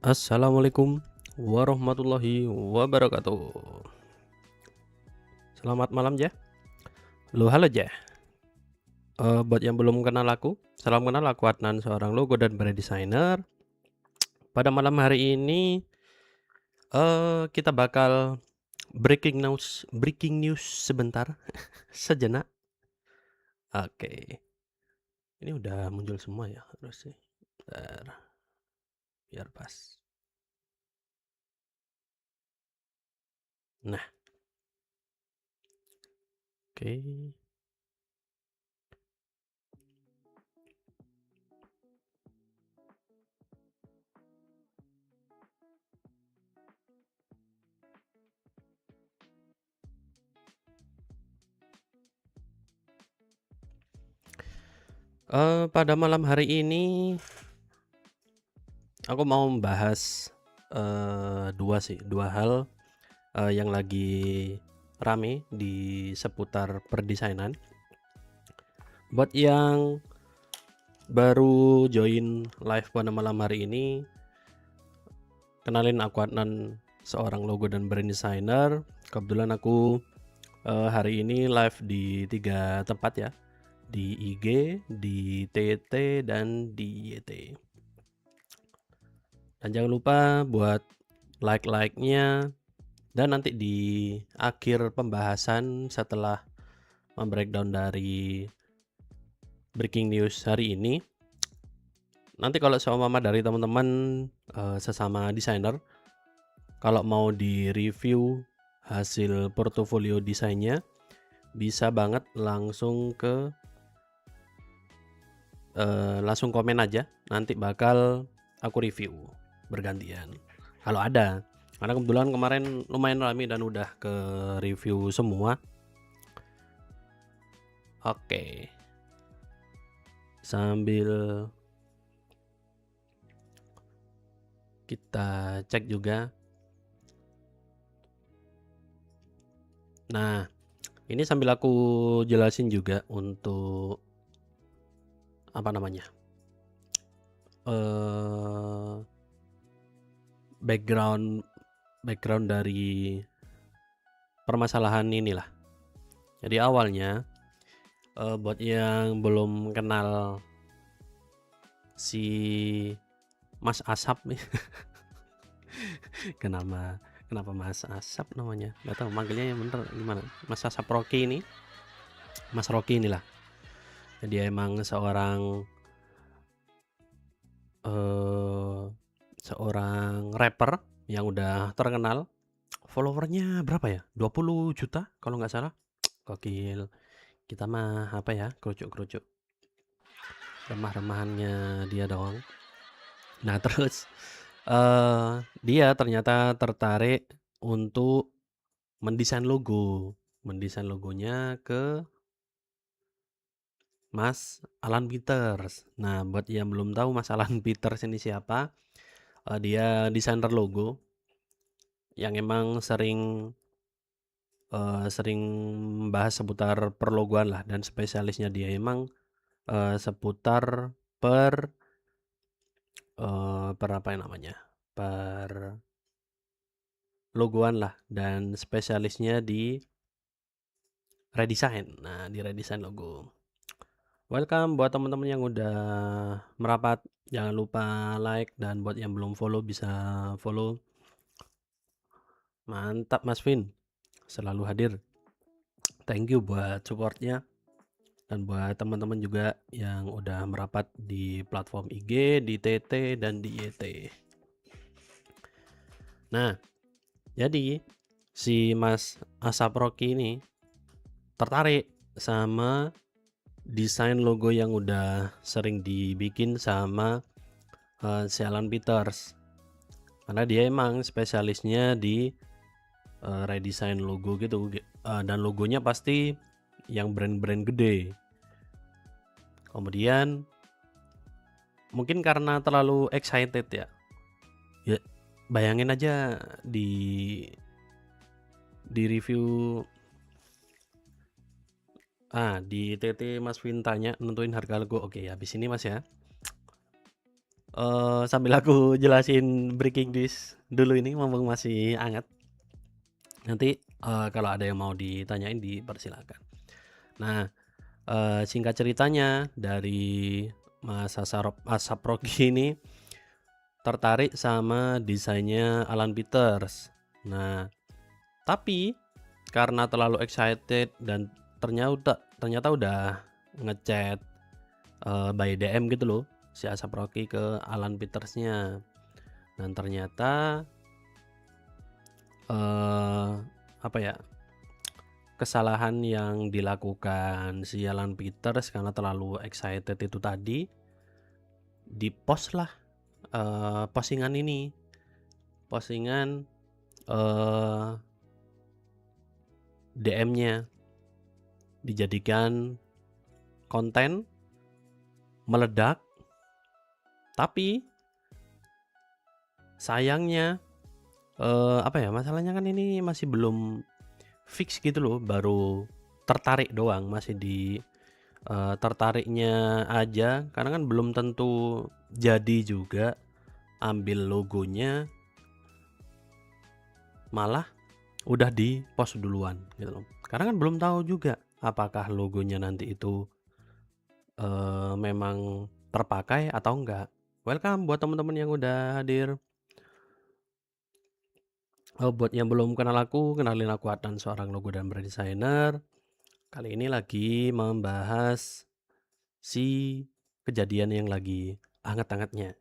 Assalamualaikum warahmatullahi wabarakatuh. Selamat malam ya. Halo ja. Buat yang belum kenal aku, salam kenal, aku Adnan, seorang logo dan brand designer. Pada malam hari ini, kita bakal breaking news sebentar, sejenak. Oke, ini udah muncul semua ya harusnya. Bentar, biar pas. Nah, oke. Pada malam hari ini aku mau membahas, 2 hal yang lagi rame di seputar perdesainan. Buat yang baru join live pada malam hari ini, kenalin, aku Adnan, seorang logo dan brand designer. Kebetulan aku hari ini live di 3 tempat ya, di IG, di TT, dan di YT. Dan jangan lupa buat like-nya, dan nanti di akhir pembahasan setelah membreakdown dari breaking news hari ini, nanti kalau seumpama dari teman-teman sesama desainer, kalau mau di-review hasil portofolio desainnya, bisa banget langsung langsung komen aja, nanti bakal aku review bergantian kalau ada. Karena kebetulan kemarin lumayan ramai dan udah ke review semua. Oke, sambil kita cek juga. Nah, ini sambil aku jelasin juga untuk apa namanya, background dari permasalahan inilah. Jadi awalnya, buat yang belum kenal si Mas Asap nih, kenapa Mas Asap namanya? Nggak tahu manggilnya yang bener gimana. Mas Asap Rocky ini, Mas Rocky inilah. Dia emang seorang rapper yang udah terkenal. Followernya berapa ya? 20 juta kalau nggak salah. Gokil. Kita mah apa ya, kerucuk-kerucuk remah-remahannya dia doang. Nah terus dia ternyata tertarik untuk mendesain logonya ke Mas Alan Peters. Nah buat yang belum tahu Mas Alan Peters ini siapa, dia desainer logo yang emang sering bahas seputar perlogoan lah, dan spesialisnya dia emang seputar per apa ya namanya, per logoan lah, dan spesialisnya di redesign. Nah, di redesign logo. Welcome buat teman-teman yang udah merapat, jangan lupa like, dan buat yang belum follow bisa follow. Mantap Mas Vin, selalu hadir. Thank you buat supportnya, dan buat teman-teman juga yang udah merapat di platform IG, di TT, dan di YT. Nah, jadi si Mas Asap Rocky ini tertarik sama desain logo yang udah sering dibikin sama si Alan Peters, karena dia emang spesialisnya di redesign logo gitu, dan logonya pasti yang brand-brand gede. Kemudian mungkin karena terlalu excited ya, bayangin aja di review di TT Mas Vin tanya nentuin harga logo. Oke, habis ini Mas ya, Sambil aku jelasin breaking news dulu ini mumpung masih hangat. Nanti, kalau ada yang mau ditanyain dipersilakan. Nah, singkat ceritanya dari Mas Saproki ini tertarik sama desainnya Alan Peters. Nah, tapi karena terlalu excited dan ternyata udah ngechat by DM gitu loh si Asap Rocky ke Alan Petersnya, dan ternyata apa ya, kesalahan yang dilakukan si Alan Peters karena terlalu excited itu tadi, di-post lah postingan DM-nya dijadikan konten meledak, tapi sayangnya apa ya, masalahnya kan ini masih belum fix gitu loh, baru tertarik doang, masih di tertariknya aja, karena kan belum tentu jadi juga. Ambil logonya malah udah di post duluan gitu loh, karena kan belum tahu juga apakah logonya nanti itu memang terpakai atau enggak. Welcome buat teman-teman yang udah hadir. Buat yang belum kenal aku, kenalin aku Adnan, seorang logo dan brand designer. Kali ini lagi membahas si kejadian yang lagi hangat-hangatnya.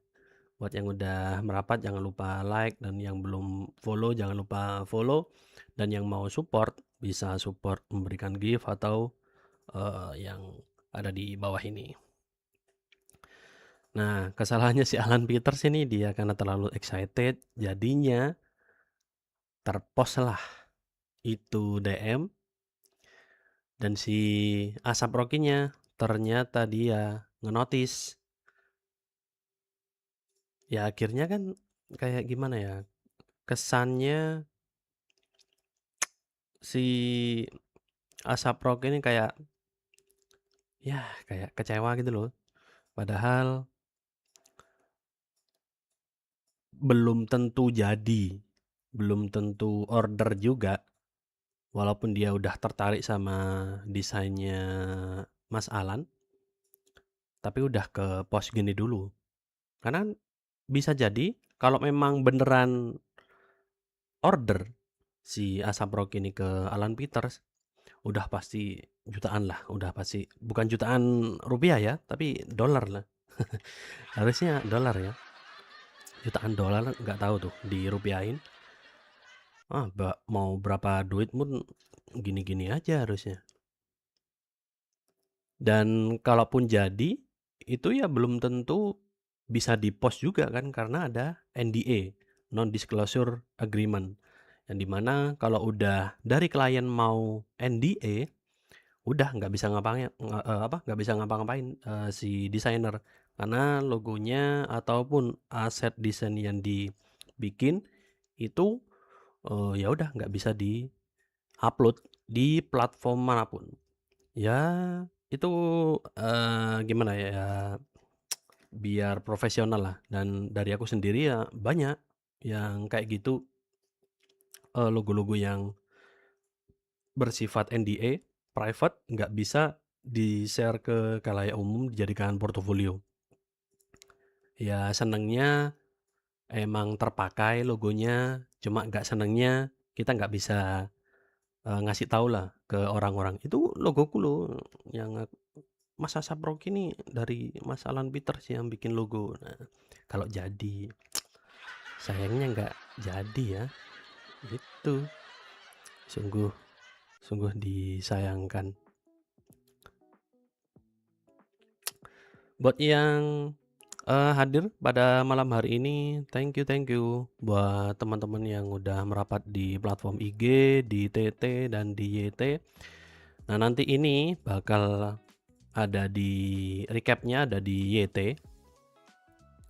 Buat yang udah merapat jangan lupa like, dan yang belum follow jangan lupa follow, dan yang mau support bisa support memberikan gift atau yang ada di bawah ini. Nah, kesalahannya si Alan Peters ini, dia karena terlalu excited jadinya terpost lah itu DM, dan si Asap Rocky-nya ternyata dia ngenotis. Ya akhirnya kan kayak gimana ya, kesannya si Asap Rocky ini kayak kecewa gitu loh. Padahal belum tentu jadi, belum tentu order juga. Walaupun dia udah tertarik sama desainnya Mas Alan, tapi udah ke post gini dulu. Karena bisa jadi kalau memang beneran order si Asap Rocky ini ke Alan Peters, udah pasti jutaan lah, udah pasti. Bukan jutaan rupiah ya, tapi dolar lah. Harusnya dolar ya. Jutaan dolar nggak tahu tuh dirupiahin. Mau berapa duit pun gini-gini aja harusnya. Dan kalaupun jadi, itu ya belum tentu bisa di-post juga kan, karena ada NDA, non disclosure agreement, yang dimana kalau udah dari klien mau NDA, udah nggak bisa ngapa-ngapain si desainer, karena logonya ataupun aset desain yang dibikin itu ya udah nggak bisa di-upload di platform manapun. Ya itu gimana ya, biar profesional lah. Dan dari aku sendiri ya banyak yang kayak gitu, logo-logo yang bersifat NDA, private, nggak bisa di-share ke khalayak umum dijadikan portofolio. Ya senengnya emang terpakai logonya, cuma nggak senengnya kita nggak bisa ngasih tahu lah ke orang-orang, "Itu logoku loh, yang Mas Asap Rocky ini dari Mas Alan Peters yang bikin logo." Nah, kalau jadi, sayangnya nggak jadi ya. Itu sungguh disayangkan. Buat yang hadir pada malam hari ini, thank you buat teman-teman yang udah merapat di platform IG, di TT, dan di YT. Nah, nanti ini bakal ada di recapnya, ada di YT.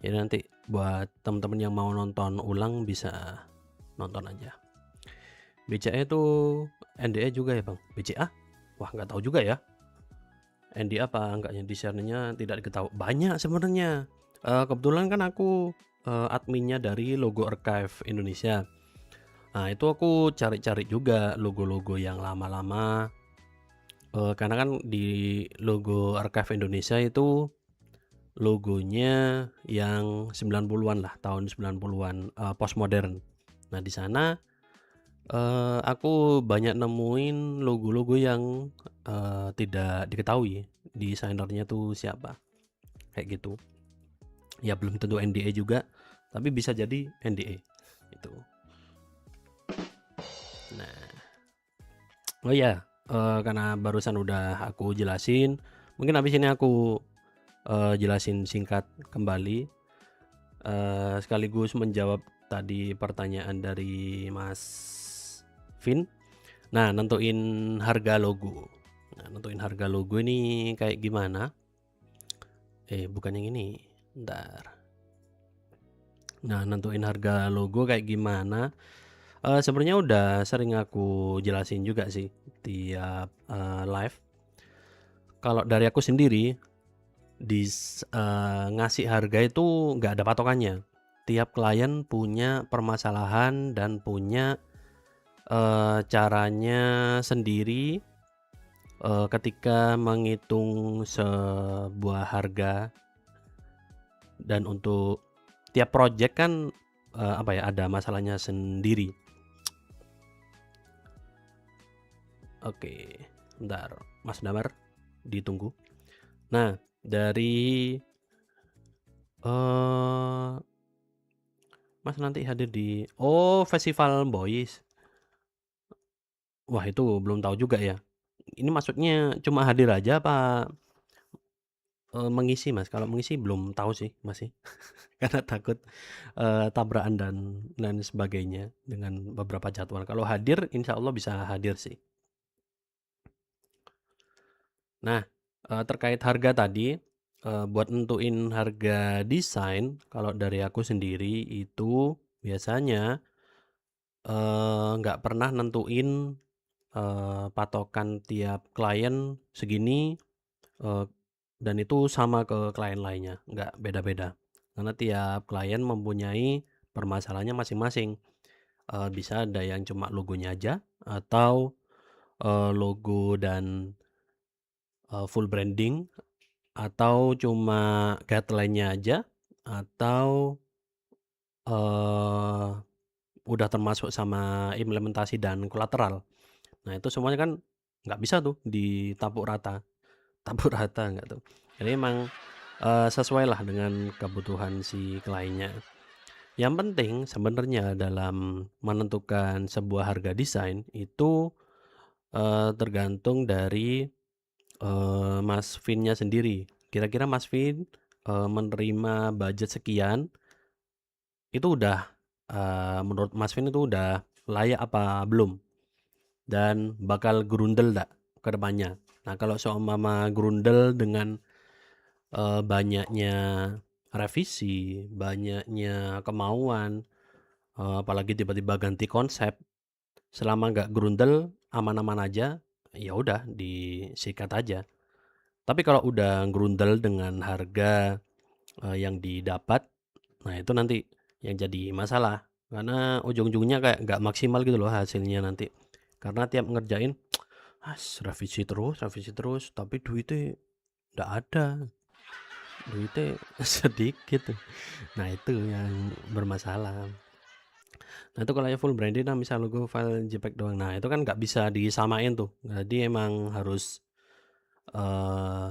Jadi nanti buat teman-teman yang mau nonton ulang bisa nonton aja. BCA itu NDA juga ya bang? BCA? Wah nggak tahu juga ya. NDA apa enggaknya, desainnya tidak diketahui. Banyak sebenarnya. Kebetulan kan aku, adminnya dari Logo Archive Indonesia. Nah, itu aku cari-cari juga logo-logo yang lama-lama, karena kan di Logo Archive Indonesia itu logonya yang 90-an lah, tahun 90-an, postmodern. Nah, di sana, aku banyak nemuin logo-logo yang, tidak diketahui desainernya tuh siapa, kayak gitu. Ya belum tentu NDA juga, tapi bisa jadi NDA, gitu. Nah, oh iya, karena barusan udah aku jelasin, mungkin habis ini aku, jelasin singkat kembali, sekaligus menjawab tadi pertanyaan dari Mas Vin. Nah, nentuin harga logo. Nah, nentuin harga logo ini kayak gimana? Bukan yang ini, bentar. Nah, nentuin harga logo kayak gimana? Sebenarnya udah sering aku jelasin juga sih tiap, live. Kalau dari aku sendiri, ngasih harga itu nggak ada patokannya. Tiap klien punya permasalahan dan punya, caranya sendiri, ketika menghitung sebuah harga. Dan untuk tiap project kan, ada masalahnya sendiri. Oke, bentar, Mas Damar, ditunggu. Nah, dari, Mas nanti hadir di Festival Boys. Wah, itu belum tahu juga ya. Ini maksudnya cuma hadir aja apa, mengisi, Mas? Kalau mengisi belum tahu sih, masih. Karena takut, tabrakan dan lain sebagainya dengan beberapa jadwal. Kalau hadir insya Allah bisa hadir sih. Nah, terkait harga tadi, buat nentuin harga desain, kalau dari aku sendiri itu biasanya, nggak pernah nentuin, patokan tiap klien segini, eee, dan itu sama ke klien lainnya, nggak beda-beda. Karena tiap klien mempunyai permasalahannya masing-masing, bisa ada yang cuma logonya aja atau, logo dan, full branding, atau cuma guideline-nya aja, atau, eee, udah termasuk sama implementasi dan kolateral. Nah, itu semuanya kan nggak bisa tuh ditapuk rata, tabur rata nggak tuh. Jadi emang, sesuailah dengan kebutuhan si kliennya. Yang penting sebenarnya dalam menentukan sebuah harga desain itu, tergantung dari, Mas Vin-nya sendiri. Kira-kira Mas Vin, menerima budget sekian, itu udah, menurut Mas Vin itu udah layak apa belum? Dan bakal grundel nggak ke depannya? Nah, kalau seumpama grundel dengan, banyaknya revisi, banyaknya kemauan, apalagi tiba-tiba ganti konsep, selama nggak grundel, aman-aman aja, ya udah disikat aja. Tapi kalau udah grundel dengan harga, yang didapat, nah itu nanti yang jadi masalah. Karena ujung-ujungnya kayak nggak maksimal gitu loh hasilnya nanti. Karena tiap ngerjain, revisi terus, tapi duitnya nggak ada, duitnya sedikit. Nah itu yang bermasalah. Nah itu kalau yang full branded, nah misal logo file JPEG doang, nah itu kan nggak bisa disamain tuh. Jadi emang harus, eh,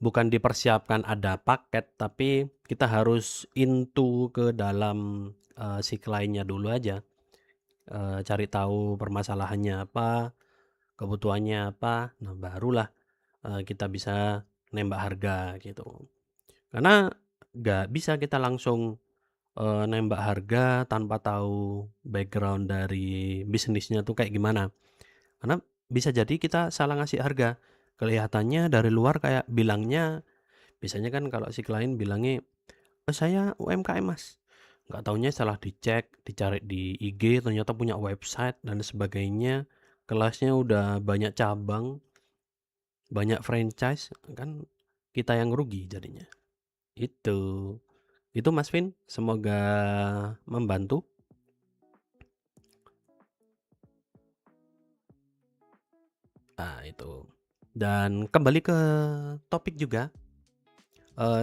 bukan dipersiapkan ada paket, tapi kita harus into ke dalam, si kliennya dulu aja. Cari tahu permasalahannya apa, kebutuhannya apa, nah barulah, kita bisa nembak harga gitu. Karena nggak bisa kita langsung, nembak harga tanpa tahu background dari bisnisnya tuh kayak gimana. Karena bisa jadi kita salah ngasih harga. Kelihatannya dari luar kayak bilangnya, biasanya kan kalau si klien bilangnya, saya UMKM Mas." Nggak taunya salah dicek, dicari di IG, ternyata punya website dan sebagainya. Kelasnya udah banyak cabang, banyak franchise, kan kita yang rugi jadinya. Itu. Itu Mas Vin, semoga membantu. Nah, itu. Dan kembali ke topik juga,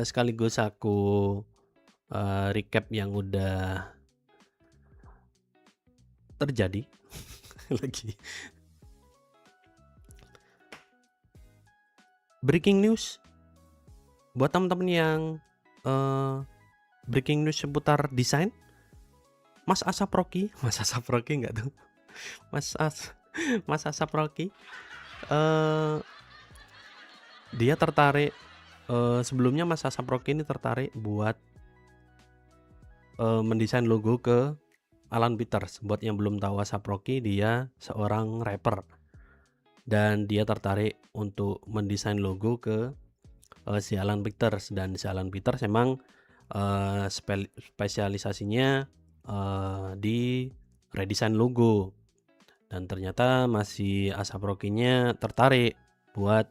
sekaligus aku recap yang udah terjadi lagi. Breaking news buat teman-teman yang breaking news seputar desain. Mas Asap Rocky nggak tuh? Mas Asap Rocky, dia tertarik. Sebelumnya Mas Asap Rocky ini tertarik buat mendesain logo ke Alan Peters. Buat yang belum tahu, Asap Rocky dia seorang rapper dan dia tertarik untuk mendesain logo ke si Alan Peters. Dan si Alan Peters emang spesialisasinya di redesign logo. Dan ternyata masih Asap Rocky-nya tertarik buat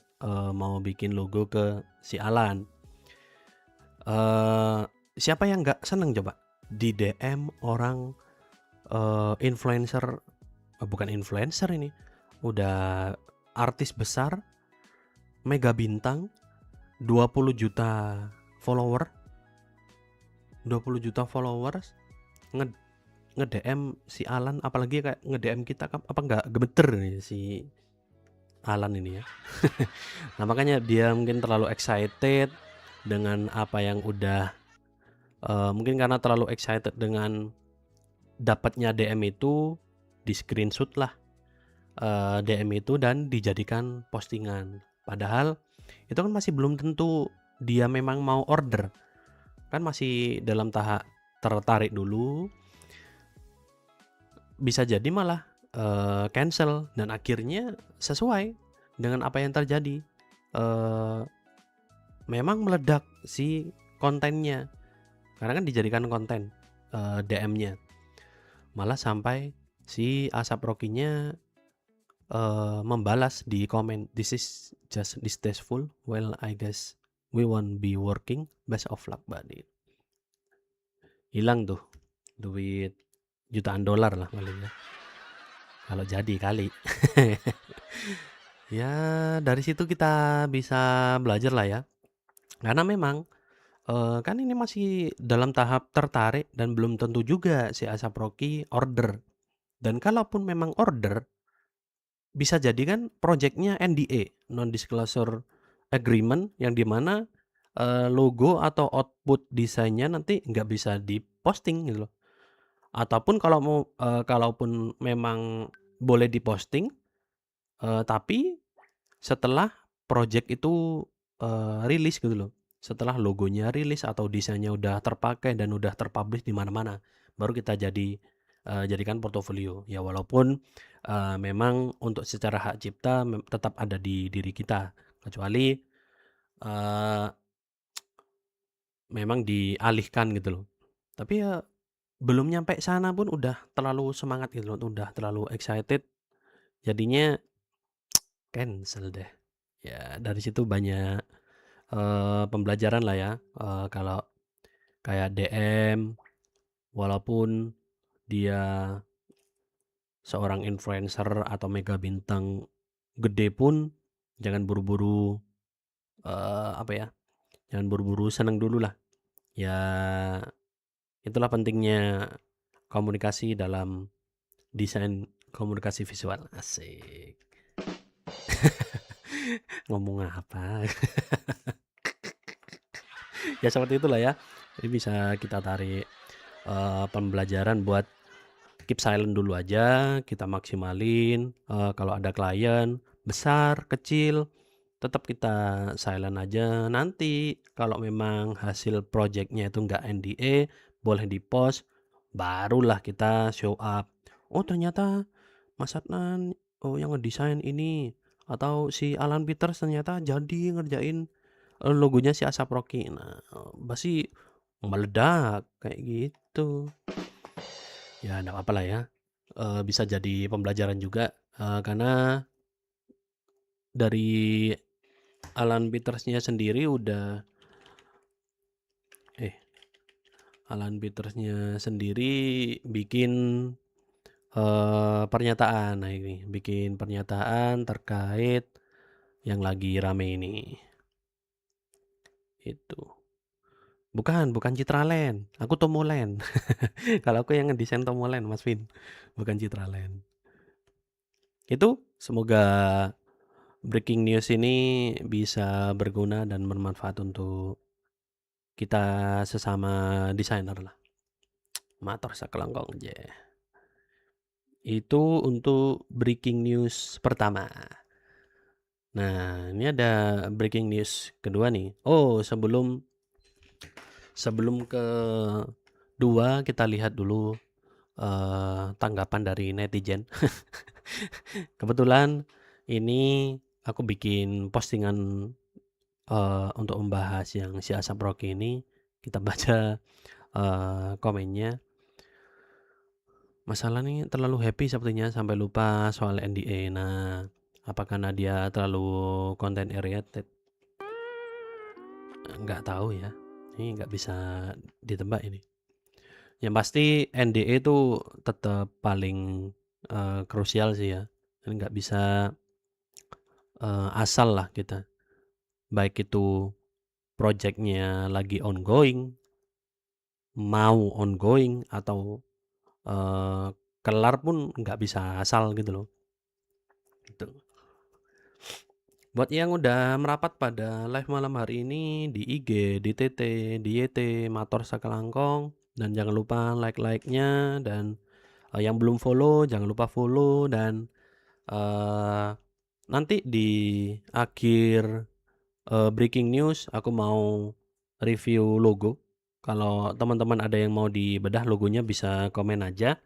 mau bikin logo ke si Alan. Siapa yang nggak seneng coba di DM orang influencer, bukan influencer ini, udah artis besar, mega bintang, 20 juta follower, 20 juta followers nge-DM si Alan, apalagi kayak nge-DM kita, apa nggak gemeter nih si Alan ini ya. Nah, makanya dia mungkin terlalu excited dengan apa yang udah mungkin karena terlalu excited dengan dapatnya DM itu, di screenshot lah DM itu dan dijadikan postingan. Padahal itu kan masih belum tentu dia memang mau order, kan masih dalam tahap tertarik dulu. Bisa jadi malah cancel dan akhirnya sesuai dengan apa yang terjadi. Memang meledak si kontennya karena kan dijadikan konten DM-nya. Malah sampai si Asap Rocky-nya membalas di komen, "This is just distasteful. Well, I guess we won't be working. Best of luck, buddy." Hilang tuh duit jutaan dolar lah paling ya. Kalau jadi kali. Ya, dari situ kita bisa belajar lah ya. Karena memang kan ini masih dalam tahap tertarik dan belum tentu juga si Asap Rocky order. Dan kalaupun memang order, bisa jadi kan project-nya NDA, non disclosure agreement, yang dimana logo atau output desainnya nanti nggak bisa diposting gitu loh. Ataupun kalau mau kalaupun memang boleh diposting, tapi setelah project itu rilis gitu loh. Setelah logonya rilis atau desainnya udah terpakai dan udah terpublish di mana-mana, baru kita jadikan portofolio. Ya walaupun memang untuk secara hak cipta tetap ada di diri kita, kecuali memang dialihkan gitu loh. Tapi ya belum nyampe sana pun udah terlalu semangat gitu loh, udah terlalu excited, jadinya cancel deh. Ya dari situ banyak pembelajaran lah ya, kalau kayak DM, walaupun dia seorang influencer atau mega bintang gede pun jangan buru-buru apa ya, jangan buru-buru seneng dulu lah. Ya itulah pentingnya komunikasi dalam desain komunikasi visual. Asik. Ngomong apa? Ya seperti itulah ya. Jadi bisa kita tarik pembelajaran buat keep silent dulu aja, kita maksimalin. Kalau ada klien besar, kecil, tetap kita silent aja. Nanti kalau memang hasil projectnya itu nggak NDA, boleh di-post, barulah kita show up. Oh ternyata Mas Adnan yang ngedesain ini, atau si Alan Peters ternyata jadi ngerjain logonya si Asap Rocky. Nah, pasti meledak kayak gitu. Ya enggak apa-apa lah ya. Bisa jadi pembelajaran juga karena dari Alan Petersnya sendiri udah Alan Petersnya sendiri bikin pernyataan. Nah ini bikin pernyataan terkait yang lagi rame ini. Itu. Bukan Citraland, aku Tomoland. Kalau aku yang ngedesain Tomoland, Mas Vin, bukan Citraland. Itu semoga breaking news ini bisa berguna dan bermanfaat untuk kita sesama desainer lah. Matur sakelengkong je. Itu untuk breaking news pertama. Nah, ini ada breaking news kedua nih. Oh, sebelum ke dua kita lihat dulu tanggapan dari netizen. Kebetulan ini aku bikin postingan untuk membahas yang si Asap Rocky ini. Kita baca komennya. Masalah nih terlalu happy sepertinya sampai lupa soal NDA. Nah, apakah Nadia terlalu content oriented? Nggak tahu ya. Ini nggak bisa ditebak ini. Yang pasti NDA itu tetap paling krusial sih ya. Nggak bisa asal lah kita. Baik itu projectnya lagi ongoing, mau ongoing atau kelar pun nggak bisa asal gitu loh. Gitu. Buat yang udah merapat pada live malam hari ini di IG, di TT, di YT, Mator Sakelangkong, dan jangan lupa like-nya, dan yang belum follow jangan lupa follow, dan nanti di akhir breaking news aku mau review logo. Kalau teman-teman ada yang mau dibedah logonya bisa komen aja,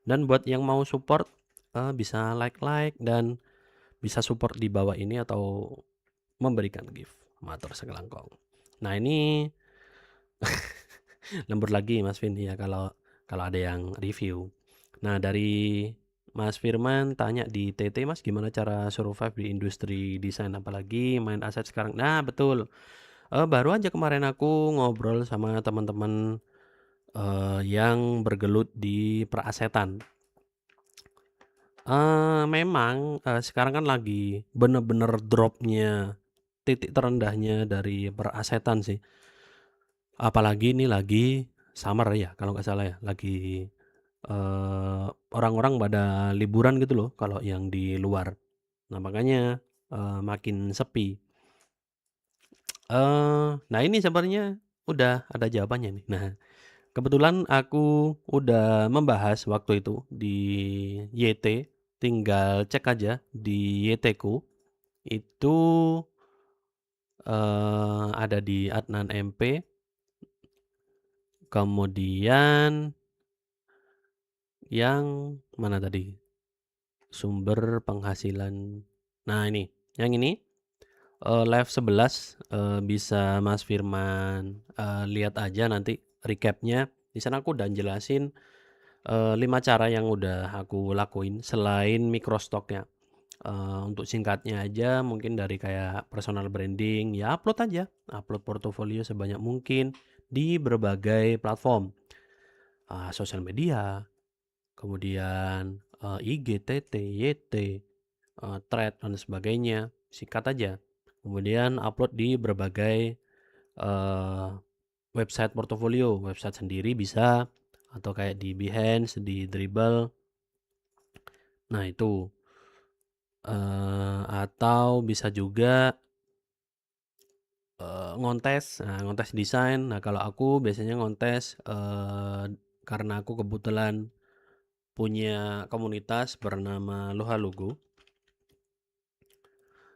dan buat yang mau support bisa like dan bisa support di bawah ini atau memberikan gift. Matur sakelangkong. Nah ini lembur lagi Mas Vin ya kalau ada yang review. Nah dari Mas Firman tanya di TT, Mas gimana cara survive di industri desain apalagi main aset sekarang. Nah betul, baru aja kemarin aku ngobrol sama teman-teman yang bergelut di perasetan. Memang sekarang kan lagi bener-bener dropnya, titik terendahnya dari perasetan sih. Apalagi ini lagi summer ya kalau nggak salah ya, lagi orang-orang pada liburan gitu loh kalau yang di luar. Nah makanya makin sepi. Nah ini sebenarnya udah ada jawabannya nih. Nah kebetulan aku udah membahas waktu itu di YT, tinggal cek aja di YT-ku. Itu ada di Adnan MP. Kemudian yang mana tadi? Sumber penghasilan. Nah ini, yang ini live 11 bisa Mas Firman lihat aja nanti recapnya. Di sana aku udah jelasin 5 cara yang udah aku lakuin selain microstocknya. Untuk singkatnya aja mungkin dari kayak personal branding ya upload portofolio sebanyak mungkin di berbagai platform, sosial media, kemudian IG, TT, YT, thread dan sebagainya, sikat aja. Kemudian upload di berbagai website portofolio, website sendiri bisa atau kayak di Behance, di Dribbble. Nah itu atau bisa juga ngontes. Nah, ngontes desain. Nah, kalau aku biasanya ngontes karena aku kebetulan punya komunitas bernama Loha Logo.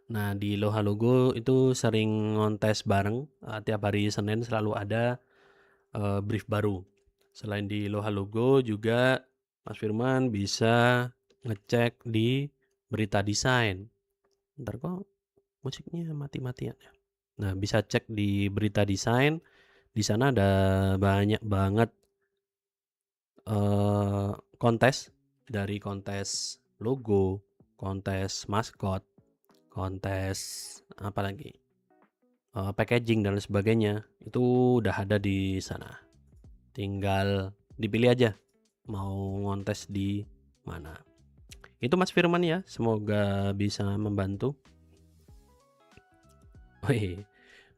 Nah, di Loha Logo itu sering ngontes bareng. Tiap hari Senin selalu ada brief baru. Selain di Loha Logo juga Mas Firman bisa ngecek di Berita Desain. Ntar kok musiknya mati-matian ya. Nah, bisa cek di Berita Desain. Di sana ada banyak banget kontes, dari kontes logo, kontes maskot, kontes apalagi packaging dan sebagainya. Itu udah ada di sana. tinggal dipilih aja mau ngontes di mana. Itu Mas Firman ya, semoga bisa membantu. Wih,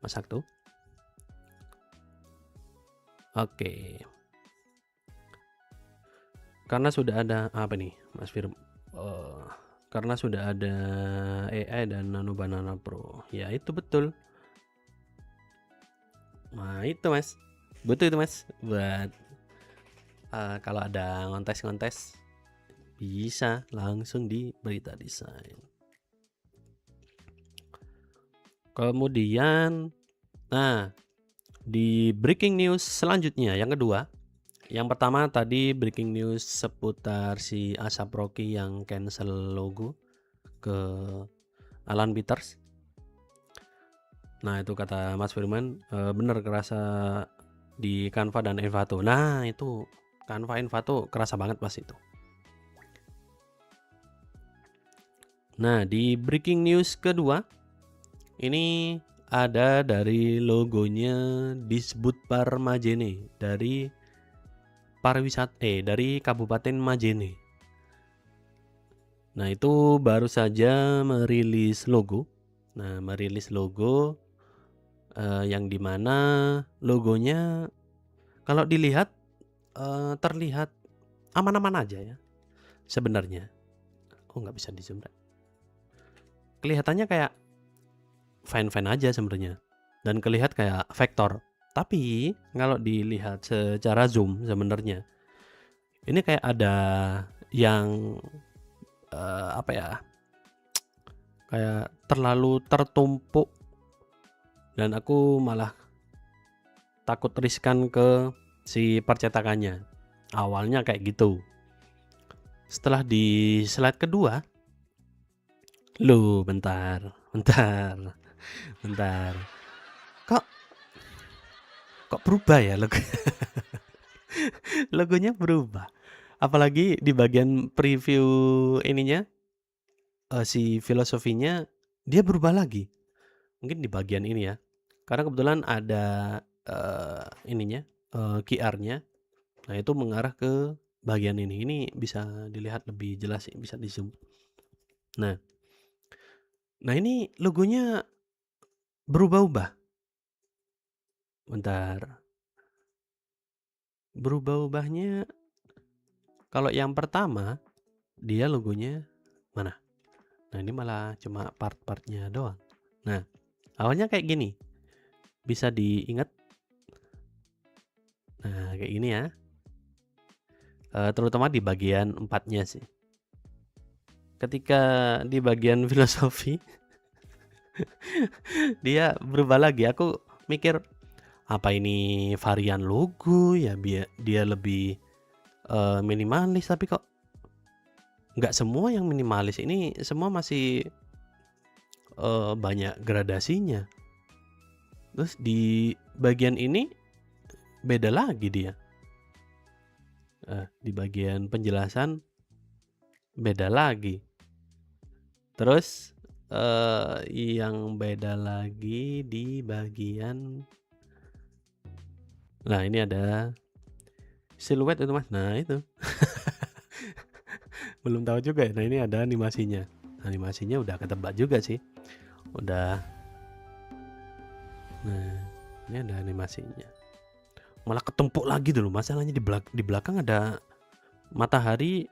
masak tuh. Oke. Karena sudah ada apa nih, Mas Firman? Karena sudah ada AI dan Nano Banana Pro. Ya itu betul. Nah itu Mas, betul itu Mas. Buat kalau ada ngontes-ngontes bisa langsung di Berita Desain. Kemudian, nah di breaking news selanjutnya yang kedua. Yang pertama tadi breaking news seputar si Asap Rocky yang cancel logo ke Alan Peters. Nah itu kata Mas Firman bener kerasa di Canva dan Envato. Nah itu Canva Envato kerasa banget pas itu. Nah di breaking news kedua ini ada dari logonya Disbudpar Majene dari dari Kabupaten Majene. Nah itu baru saja merilis logo. Nah merilis logo yang dimana logonya kalau dilihat terlihat aman-aman aja ya sebenarnya. Oh nggak bisa di zoom. Kelihatannya kayak fine-fine aja sebenarnya dan kelihatan kayak vektor. Tapi kalau dilihat secara zoom sebenarnya ini kayak ada yang apa ya, kayak terlalu tertumpuk dan aku malah takut riskan ke si percetakannya. Awalnya kayak gitu. Setelah di slide kedua, bentar. Kok berubah ya logo? Logonya berubah. Apalagi di bagian preview ininya si filosofinya dia berubah lagi. Mungkin di bagian ini ya. Karena kebetulan ada ininya QR-nya. Nah, itu mengarah ke bagian ini. Ini bisa dilihat lebih jelas sih, bisa di zoom. Nah ini logonya berubah-ubah. Bentar. Berubah-ubahnya kalau yang pertama dia logonya mana? Nah ini malah cuma part-partnya doang. Nah awalnya kayak gini, bisa diingat. Nah kayak gini ya, terutama di bagian 4-nya sih. Ketika di bagian filosofi dia berubah lagi. Aku mikir apa ini varian logo ya, biar dia lebih minimalis, tapi kok nggak semua yang minimalis. Ini semua masih banyak gradasinya. Terus di bagian ini beda lagi dia. Di bagian penjelasan beda lagi. Terus yang beda lagi di bagian, nah ini ada siluet itu Mas. Nah itu belum tahu juga ya. Nah ini ada animasinya. Animasinya udah ketebak juga sih. Udah. Nah ini ada animasinya. Malah ketumpuk lagi dulu. Masalahnya di belakang ada matahari,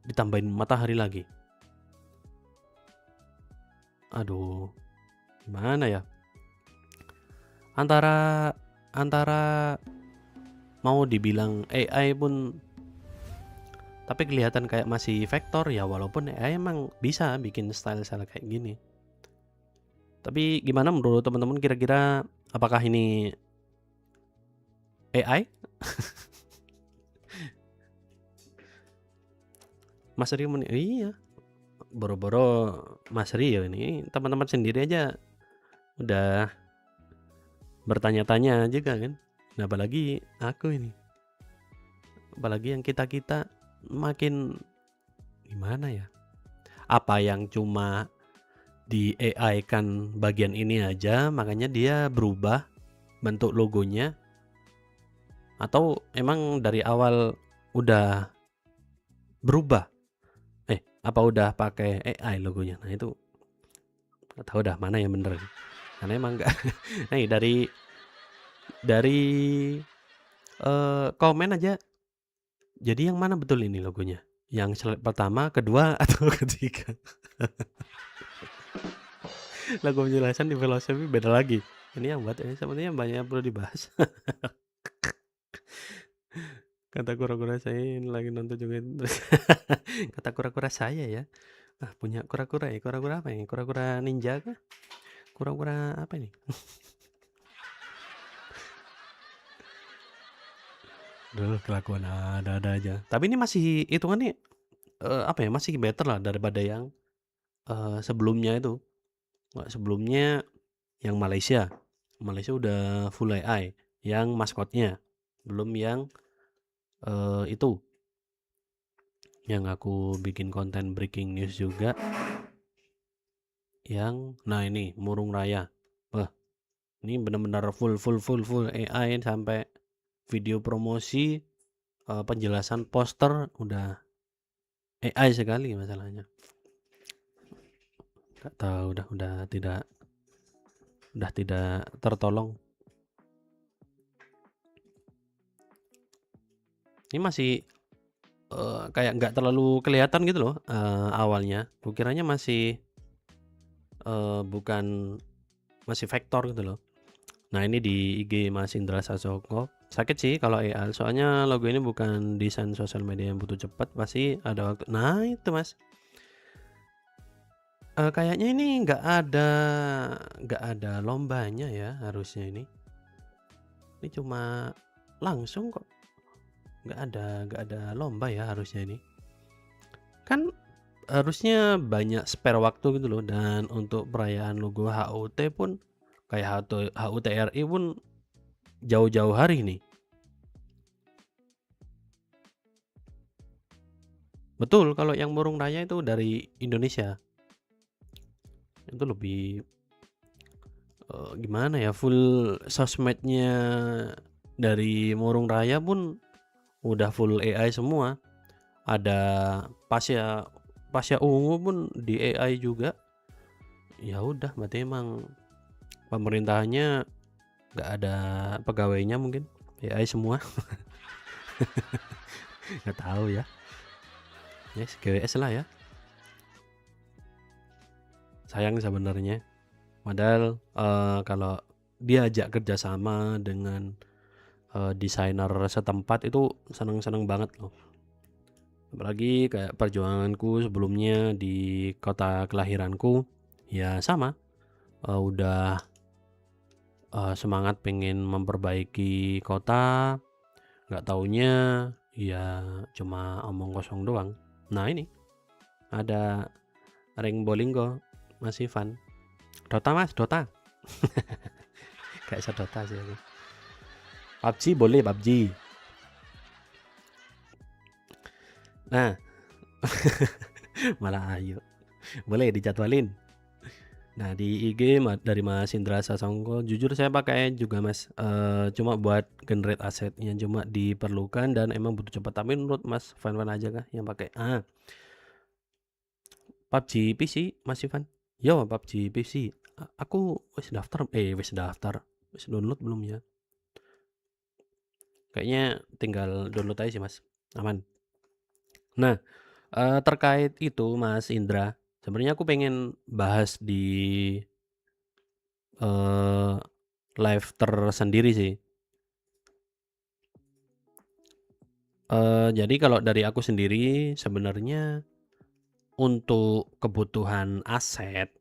ditambahin matahari lagi. Aduh, gimana ya? Antara mau dibilang AI pun, tapi kelihatan kayak masih vektor ya, walaupun AI emang bisa bikin style-style kayak gini. Tapi gimana menurut teman-teman, kira-kira apakah ini AI? Mas Rio iya. Boro-boro Mas Rio ini, teman-teman sendiri aja udah bertanya-tanya juga kan. Nah apalagi aku ini, apalagi yang kita makin gimana ya, apa yang cuma di AI kan bagian ini aja, makanya dia berubah bentuk logonya. Atau emang dari awal udah berubah? Apa udah pakai AI logonya? Nah itu nggak tahu dah mana yang bener. Karena emang nggak nih dari komen aja. Jadi yang mana betul ini logonya? Yang slide pertama, kedua, atau ketiga? Logo penjelasan di filosofi beda lagi. Ini yang buat sepertinya banyak yang perlu dibahas. Kata kura-kura saya ini lagi nonton juga. Kata kura-kura saya ya. Punya kura-kura ya. Kura-kura apa ini? Kura-kura ninja kah? Kura-kura apa ini? Duh, kelakuan ada aja. Tapi ini masih hitungannya masih better lah daripada yang sebelumnya itu. Sebelumnya yang Malaysia. Malaysia udah full AI yang maskotnya. Belum yang itu yang aku bikin konten breaking news juga yang ini Murung Raya. Wah, ini benar-benar full AI sampai video promosi, penjelasan poster udah AI sekali masalahnya. Gak tahu udah tidak tertolong. Ini masih kayak nggak terlalu kelihatan gitu loh awalnya. Kukiranya masih bukan masih vektor gitu loh. Nah ini di IG Mas Indra Sasongko. Sakit sih kalau AI, soalnya logo ini bukan desain sosial media yang butuh cepat, pasti ada waktu. Nah itu mas, kayaknya ini nggak ada lombanya ya harusnya ini. Ini cuma langsung kok, nggak ada lomba ya harusnya ini. Kan harusnya banyak spare waktu gitu loh, dan untuk perayaan logo HUT pun kayak HUT RI pun jauh-jauh hari nih. Betul, kalau yang Murung Raya itu dari Indonesia. Itu lebih gimana ya, full sosmednya dari Murung Raya pun udah full AI semua. Ada Pasya Ungu pun di AI juga. Ya udah, berarti emang pemerintahannya nggak ada pegawainya, mungkin AI semua. Nggak tahu ya. Yes, GWS lah ya. Sayang sebenarnya. Padahal kalau diajak kerjasama dengan desainer setempat itu seneng banget loh. Apalagi kayak perjuanganku sebelumnya di kota kelahiranku, ya sama, udah semangat pengen memperbaiki kota, nggak taunya ya cuma omong kosong doang. Nah ini ada Ring Bolinggo, Mas Ivan. Dota mas, Dota. Kayak sedota sih aku. PUBG boleh, PUBG. Nah, malah ayo. Boleh dijadwalin. Nah, di IG dari Mas Indra Sasongko, jujur saya pakai juga mas, cuma buat generate aset yang cuma diperlukan dan emang butuh cepat. Tapi menurut Mas fan aja kah yang pakai? PUBG PC Mas Ivan. Yo, PUBG PC. Aku wis daftar, wis download belum ya? Kayaknya tinggal download aja sih mas, aman. Nah, terkait itu Mas Indra, sebenarnya aku pengen bahas di live tersendiri sih. Jadi kalau dari aku sendiri sebenarnya untuk kebutuhan aset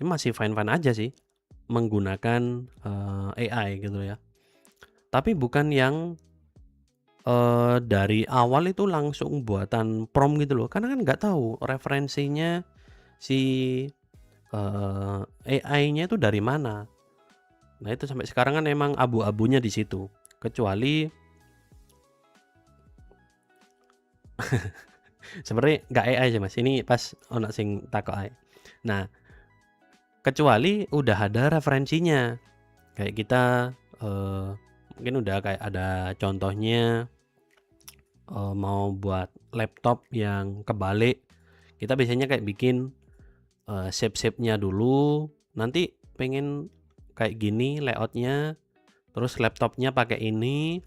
ini masih fine-fine aja sih menggunakan AI gitu ya. Tapi bukan yang dari awal itu langsung buatan prompt gitu loh, karena kan nggak tahu referensinya si AI-nya itu dari mana. Nah itu sampai sekarang kan emang abu-abunya di situ. Kecuali sebenarnya nggak AI aja mas. Ini pas ono sing takok AI. Nah kecuali udah ada referensinya, kayak kita Mungkin udah kayak ada contohnya, mau buat laptop yang kebalik, kita biasanya kayak bikin, shape-shape-nya dulu, nanti pengen kayak gini layout-nya, terus laptopnya pakai ini,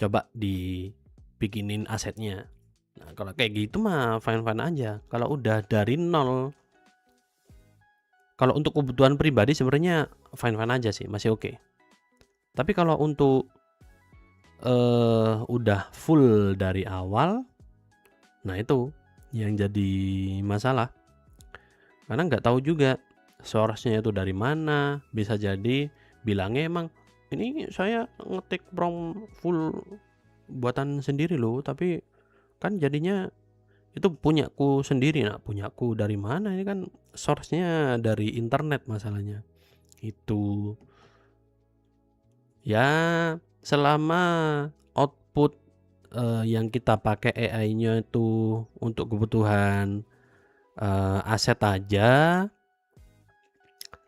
coba dibikinin asetnya. Nah, kalau kayak gitu mah fine-fine aja. Kalau udah dari nol, kalau untuk kebutuhan pribadi sebenarnya fine-fine aja sih, masih oke. Tapi kalau untuk udah full dari awal, nah itu yang jadi masalah. Karena nggak tahu juga source-nya itu dari mana, bisa jadi bilangnya emang, "Ini saya ngetik prompt full buatan sendiri loh, tapi kan jadinya itu punyaku sendiri." Nah, punyaku dari mana? Ini kan source-nya dari internet masalahnya, itu. Ya, selama output, yang kita pakai AI-nya itu untuk kebutuhan, aset aja,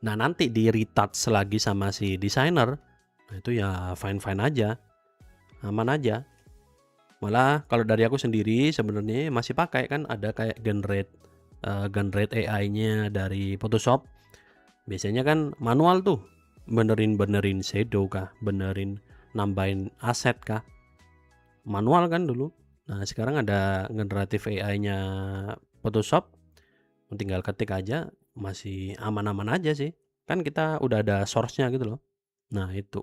nah nanti di-retouch lagi sama si desainer, nah itu ya fine-fine aja, aman aja. Malah kalau dari aku sendiri sebenarnya masih pakai kan ada kayak generate AI-nya dari Photoshop. Biasanya kan manual tuh, benerin shadow kah, nambahin aset kah, manual kan dulu. Nah, sekarang ada generatif AI-nya Photoshop, tinggal ketik aja, masih aman-aman aja sih. Kan kita udah ada source-nya gitu loh. Nah, itu.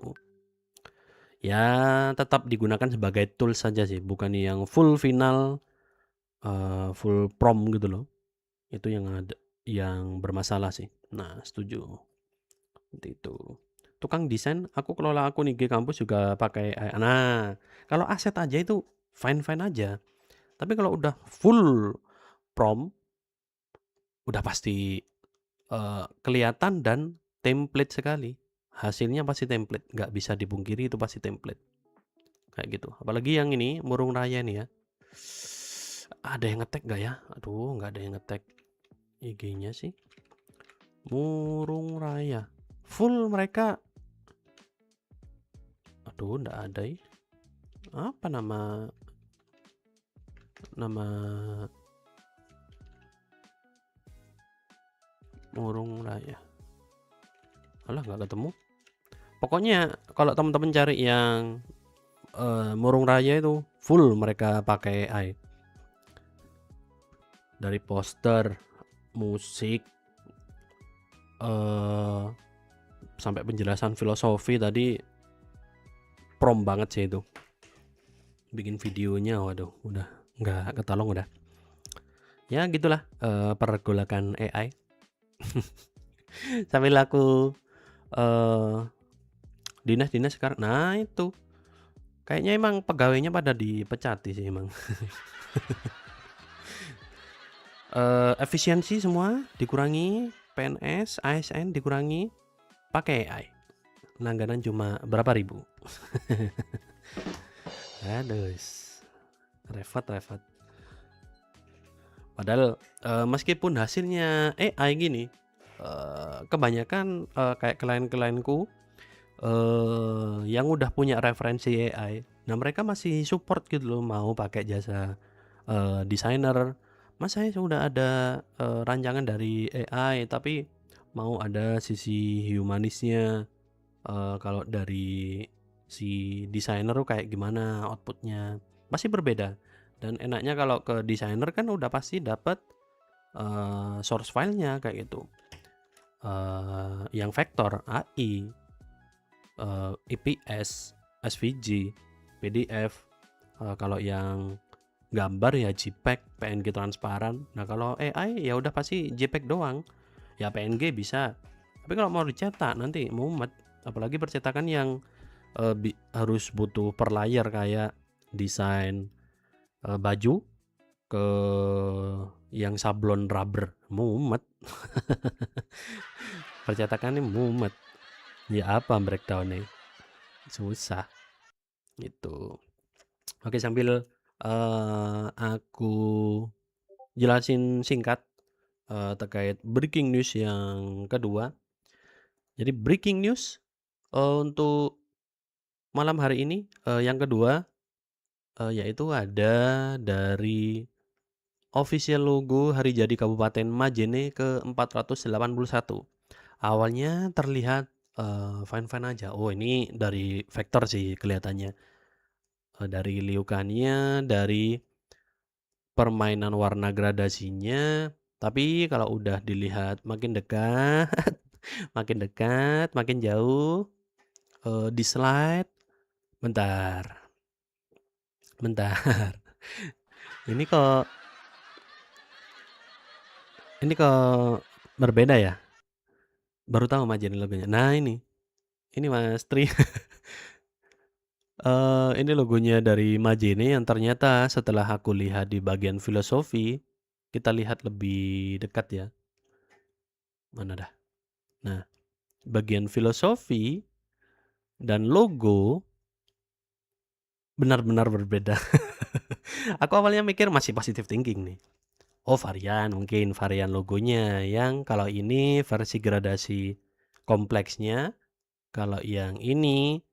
Ya, tetap digunakan sebagai tools saja sih, bukan yang full final, full prompt gitu loh. Itu yang bermasalah sih. Nah, setuju. Seperti itu. Tukang desain, aku kelola akun IG kampus juga pakai AI. Nah, kalau aset aja itu fine-fine aja. Tapi kalau udah full prompt, udah pasti kelihatan dan template sekali. Hasilnya pasti template, nggak bisa dipungkiri itu pasti template. Kayak gitu. Apalagi yang ini, Murung Raya nih ya. Ada yang ngetek nggak ya? Aduh, nggak ada yang ngetek IG-nya sih. Murung Raya. Full mereka. Aduh, nggak ada ya. Apa nama Murung Raya? Alah, nggak ketemu. Pokoknya kalau teman-teman cari yang Murung Raya itu full mereka pakai AI. Dari poster, musik, sampai penjelasan filosofi tadi prom banget sih itu. Bikin videonya waduh udah nggak ketolong udah. Ya gitulah pergolakan AI. Sambil aku dinas sekarang. Nah itu kayaknya emang pegawainya pada dipecati sih emang. Efisiensi semua dikurangi, PNS, ASN dikurangi, pakai AI. Langganan cuma berapa ribu. Aduh, repot. Padahal meskipun hasilnya AI gini, kebanyakan kayak klien-klienku yang udah punya referensi AI, nah mereka masih support gitu loh, mau pakai jasa desainer. Mas saya sudah ada rancangan dari AI, tapi mau ada sisi humanisnya. Kalau dari si desainer tuh kayak gimana outputnya, pasti berbeda. Dan enaknya kalau ke desainer kan udah pasti dapat source filenya kayak gitu. Yang vektor, AI, IPS, SVG, PDF. Kalau yang gambar ya JPEG, PNG transparan. Nah kalau AI ya udah pasti JPEG doang. Ya PNG bisa. Tapi kalau mau dicetak nanti mumet. Apalagi percetakan yang harus butuh per layer kayak desain baju ke yang sablon rubber, mumet. Percetakannya mumet. Ya apa breakdown-nya? Susah. Gitu. Oke, sambil aku jelasin singkat terkait breaking news yang kedua. Jadi breaking news untuk malam hari ini, yang kedua, yaitu ada dari official logo hari jadi Kabupaten Majene ke-481. Awalnya terlihat, fine-fine aja. Oh, ini dari vektor sih kelihatannya. Dari liukannya, dari permainan warna gradasinya, tapi kalau udah dilihat makin dekat, makin dekat, makin jauh, di slide, bentar, bentar. Ini kok berbeda ya? Baru tahu Majene logonya. Nah ini Mas Tri, ini logonya dari Majene yang ternyata setelah aku lihat di bagian filosofi, kita lihat lebih dekat ya. Mana dah? Nah, bagian filosofi dan logo benar-benar berbeda. Aku awalnya mikir masih positive thinking nih. Oh, mungkin varian logonya yang kalau ini versi gradasi kompleksnya, kalau yang ini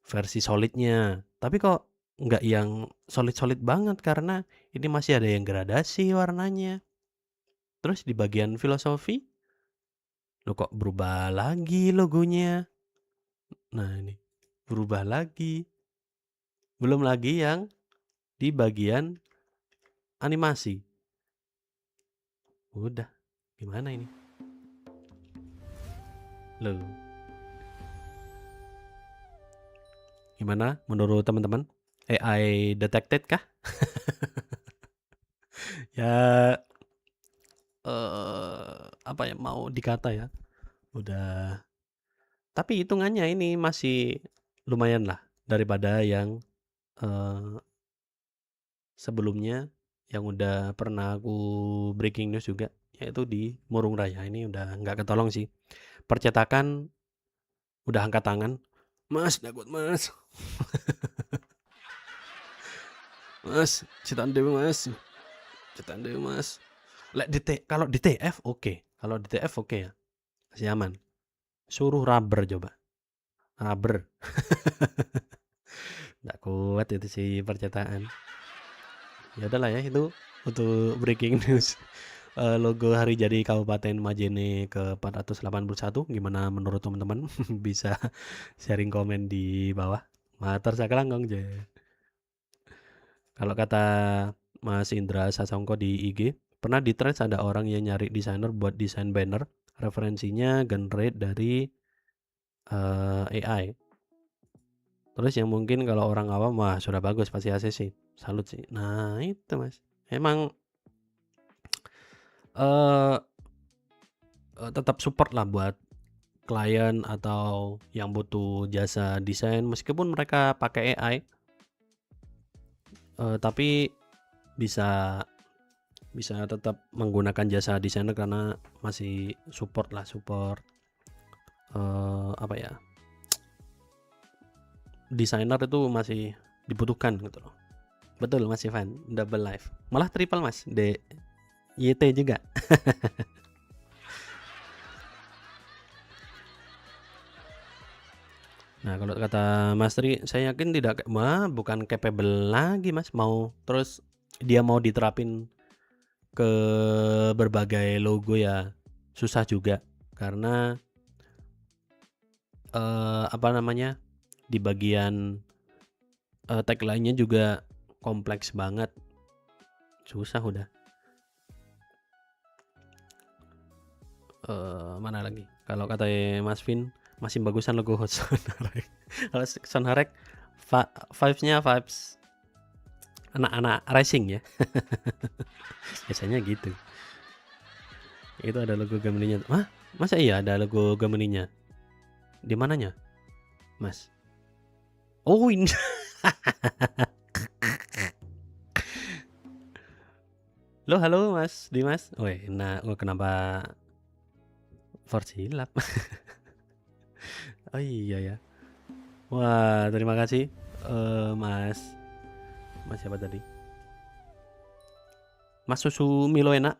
versi solidnya. Tapi kok nggak yang solid-solid banget karena ini masih ada yang gradasi warnanya. Terus di bagian filosofi, lo kok berubah lagi logonya. Nah ini, berubah lagi. Belum lagi yang di bagian animasi. Udah, gimana ini? Loh, gimana menurut teman-teman? AI detected kah? Ya, apa ya, mau dikata ya, udah. Tapi hitungannya ini masih lumayan lah daripada yang sebelumnya yang udah pernah aku breaking news juga, yaitu di Murung Raya. Ini udah nggak ketolong sih. Percetakan udah angkat tangan. Mas, takut mas. Mas, cetan dewe mas. Cetan dewe mas. Kalau di TF oke. Kalau di TF oke ya. Masih aman. Suruh rubber coba. Rubber. Nggak kuat itu sih percetakan. Ya udahlah ya, itu untuk breaking news. Logo hari jadi Kabupaten Majene ke-481 gimana menurut teman-teman? Bisa sharing komen di bawah. Matur sakelanggong je. Kalau kata Mas Indra Sasongko di IG, pernah di threads ada orang yang nyari desainer buat desain banner, referensinya generate dari AI. Terus yang mungkin kalau orang awam, wah sudah bagus pasti ACC. Salut sih. Nah itu mas, emang tetap support lah buat klien atau yang butuh jasa desain, meskipun mereka pakai AI, tapi bisa tetap menggunakan jasa desainer karena masih support apa ya, desainer itu masih dibutuhkan gitu loh. Betul Mas Ivan, double life, malah triple Mas, YT juga. Nah kalau kata Mas Tri, saya yakin bukan capable lagi Mas, mau terus dia mau diterapin ke berbagai logo ya susah juga, karena apa namanya, di bagian tagline-nya juga kompleks banget, susah udah. Mana lagi? Kalau kata Mas Vin, masih bagusan logo Sonarek. Kalau Sonarek vibes-nya vibes anak-anak racing ya. Biasanya gitu. Itu ada logo Gemini-nya. Hah? Masa iya ada logo Gemini-nya? Di mananya, Mas? Oh ini. Halo Mas Dimas. Weh, nah, kenapa Forsilap? Oh iya ya. Wah, terima kasih Mas siapa tadi? Mas Susu Milo enak.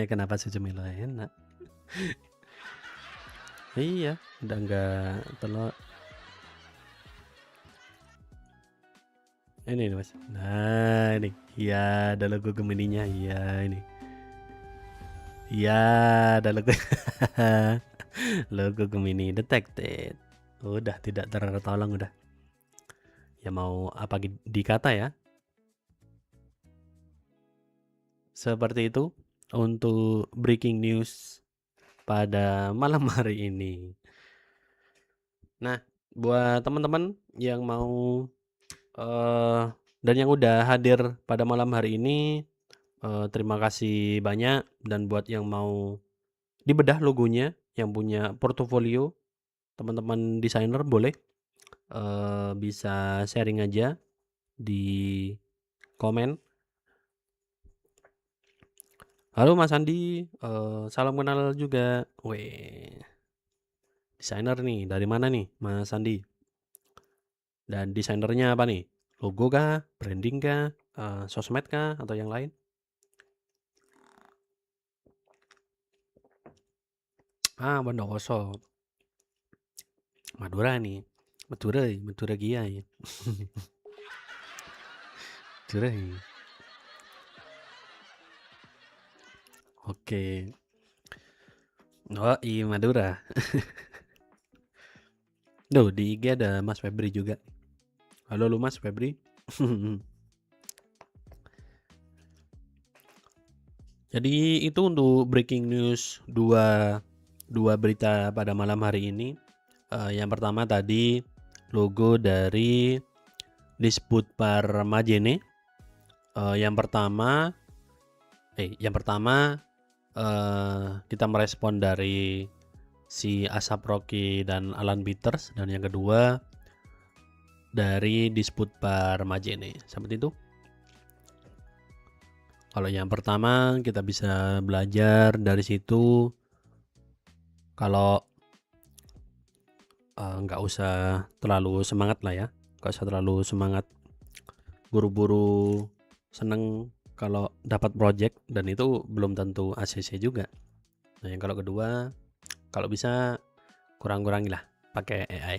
Kenapa Susu Milo enak? Iya, udah enggak telur. Ini nih, Mas. Nah, ini. Iya, ada logo Gemininya. Iya, ini. Iya, ada logo logo Gemini detected. Udah tidak tertolong udah. Ya mau apa dikata ya? Seperti itu untuk breaking news pada malam hari ini. Nah, buat teman-teman yang mau dan yang udah hadir pada malam hari ini, terima kasih banyak. Dan buat yang mau dibedah logonya, yang punya portofolio, teman-teman desainer boleh bisa sharing aja di komen. Halo Mas Andi, salam kenal juga. Weh, desainer nih, dari mana nih Mas Andi? Dan desainernya apa nih? Logo kah? Branding kah? Sosmed kah? Atau yang lain? Bondowoso. Madura nih. Madura Gia ya. Madura ya. Oke. Oh iya Madura. Duh, di IG ada Mas Febri juga. Halo lu Mas Febri. Jadi itu untuk breaking news dua berita pada malam hari ini. Yang pertama tadi logo dari Disput par Majene. Yang pertama kita merespon dari si Asap Rocky dan Alan Peters, dan yang kedua dari Disput par Majene. Seperti itu. Kalau yang pertama kita bisa belajar dari situ kalau nggak usah terlalu semangat lah ya, nggak usah terlalu semangat buru-buru seneng kalau dapat project, dan itu belum tentu ACC juga. Nah yang kalau kedua, kalau bisa kurang-kurangi lah pakai AI.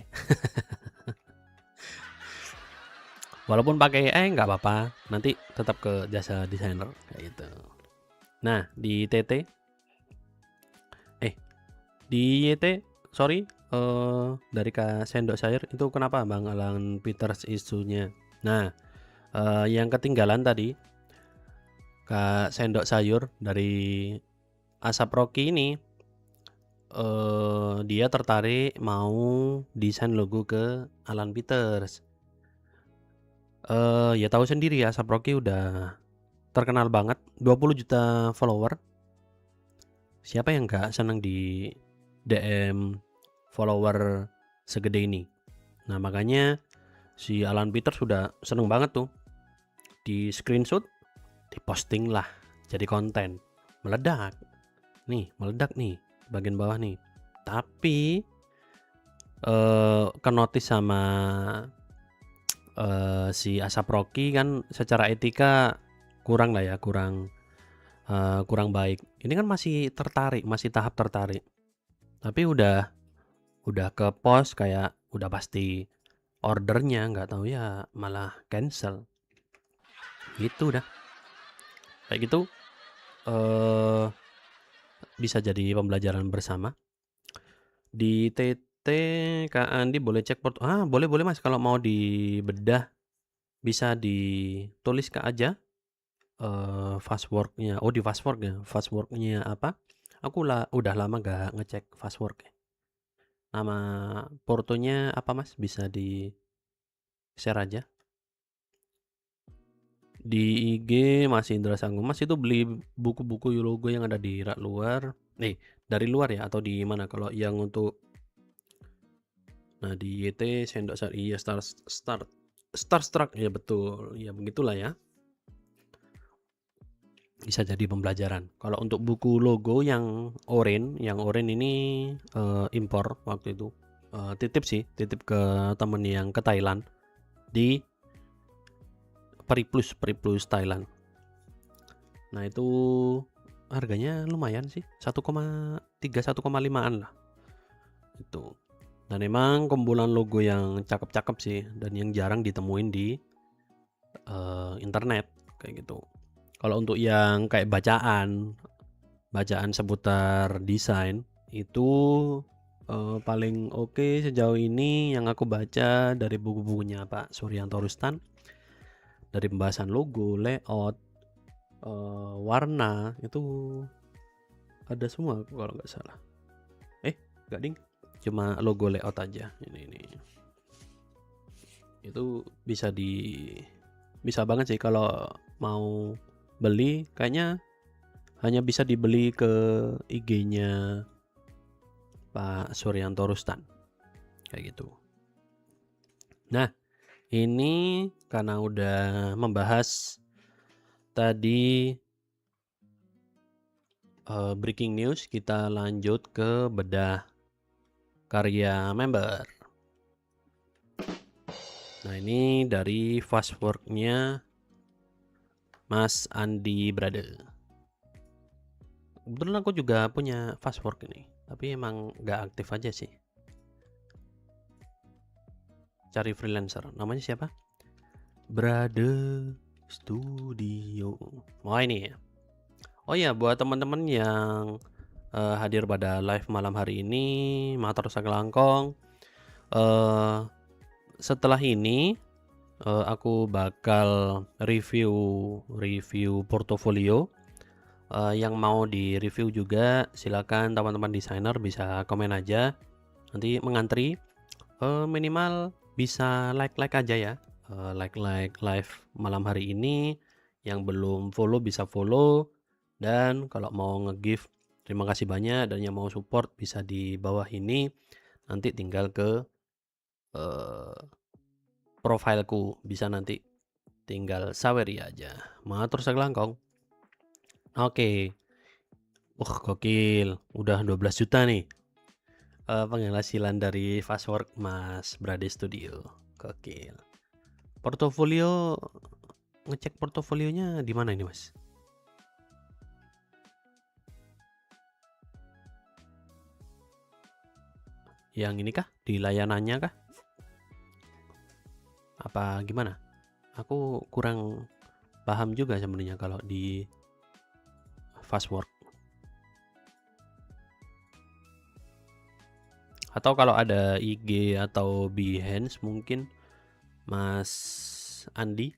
Walaupun pakai AI nggak apa-apa, nanti tetap ke jasa desainer kayak gitu. Nah di TT di YT sorry, dari Kak Sendok Sayur itu kenapa Bang Alan Peters isunya? Nah yang ketinggalan tadi Kak Sendok Sayur dari Asap Rocky ini, dia tertarik mau desain logo ke Alan Peters. Ya tahu sendiri ya, Asap Rocky udah terkenal banget, 20 juta follower. Siapa yang nggak seneng di DM follower segede ini? Nah makanya si Alan Peters sudah seneng banget tuh, di screenshot, diposting lah jadi konten, meledak nih bagian bawah nih. Tapi kenotis sama si Asap Rocky kan secara etika kurang lah ya, kurang baik. Ini kan masih tahap tertarik, tapi udah ke post kayak udah pasti ordernya, nggak tahu ya malah cancel gitu. Udah kayak gitu bisa jadi pembelajaran bersama. Di TT Kak Andi boleh cek boleh Mas, kalau mau dibedah bisa ditulis Kak aja fastworknya. Di fastwork ya, fastworknya apa, aku udah lama gak ngecek fastwork ya. Nama portonya apa Mas, bisa di share aja di IG Mas Indra Sanggung. Mas itu beli buku-buku logo yang ada di rak luar, dari luar ya atau di mana kalau yang untuk. Nah di YT Sendok Sayur, iya Starstruck ya, betul ya, begitulah ya, bisa jadi pembelajaran. Kalau untuk buku logo yang orange ini impor waktu itu, titip ke temen yang ke Thailand di Periplus Thailand. Nah itu harganya lumayan sih, 1,3 1,5an lah itu. Dan emang kumpulan logo yang cakep-cakep sih, dan yang jarang ditemuin di internet kayak gitu. Kalau untuk yang kayak bacaan seputar desain itu paling oke sejauh ini yang aku baca dari buku-bukunya Pak Suryanto Rustan, dari pembahasan logo, layout, warna itu ada semua kalau nggak salah. Nggak ding, cuma logo layout aja. Ini itu bisa banget sih kalau mau beli, kayaknya hanya bisa dibeli ke IG-nya Pak Suryanto Rustan kayak gitu. Nah, ini karena udah membahas tadi breaking news, kita lanjut ke bedah karya member. Nah, ini dari Fastwork-nya Mas Andi Brade. Kebetulan aku juga punya Fastwork ini, tapi emang nggak aktif aja sih. Cari freelancer, namanya siapa? Brade Studio. Oh ini ya. Oh ya, buat teman-teman yang hadir pada live malam hari ini, matur sakelangkong. Setelah ini aku bakal review portofolio. Yang mau di review juga silakan teman-teman desainer bisa komen aja. Nanti mengantri, minimal bisa like aja ya. Like live malam hari ini. Yang belum follow bisa follow. Dan kalau mau nge-give, terima kasih banyak. Dan yang mau support bisa di bawah ini. Nanti tinggal ke profilku, bisa nanti tinggal saweri aja. Matur sakelangkong. Oke. Wah, gokil. Udah 12 juta nih. Penghasilan dari Fastwork Mas Brade Studio. Gokil. Portofolio, ngecek portofolionya di mana ini, Mas? Yang ini kah? Di layanannya kah? Apa gimana? Aku kurang paham juga sebenarnya kalau di Fastwork. Atau kalau ada IG atau Behance mungkin Mas Andi.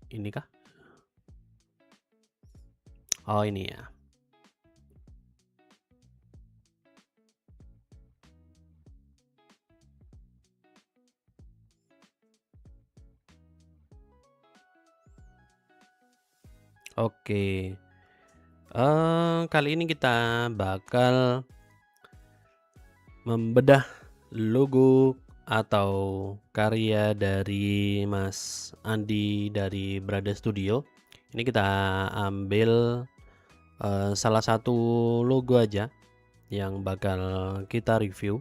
Ini kah? Oh ini ya. Oke. Kali ini kita bakal membedah logo atau karya dari Mas Andi dari Brade Studio. Ini kita ambil salah satu logo aja yang bakal kita review,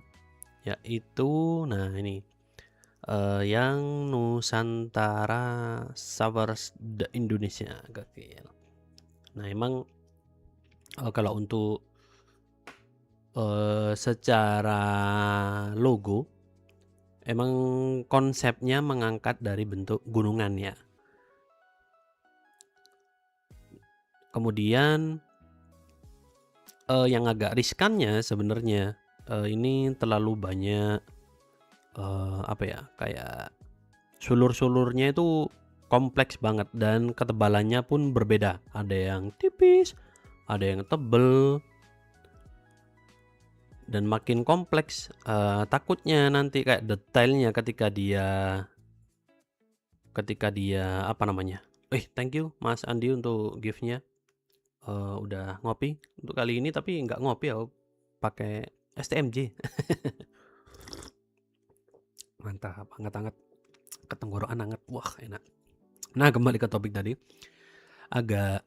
yaitu nah ini yang Nusantara Savers Indonesia. Gokil. Nah emang kalau untuk secara logo emang konsepnya mengangkat dari bentuk gunungan ya. Kemudian yang agak riskannya sebenarnya ini terlalu banyak kayak sulur-sulurnya itu kompleks banget dan ketebalannya pun berbeda. Ada yang tipis, ada yang tebel, dan makin kompleks. Takutnya nanti kayak detailnya ketika dia thank you Mas Andi untuk gift-nya. Udah ngopi untuk kali ini, tapi nggak ngopi ya, pakai STMJ. Mantap, hangat-hangat, ketenggorokan hangat, wah enak. Nah kembali ke topik tadi, agak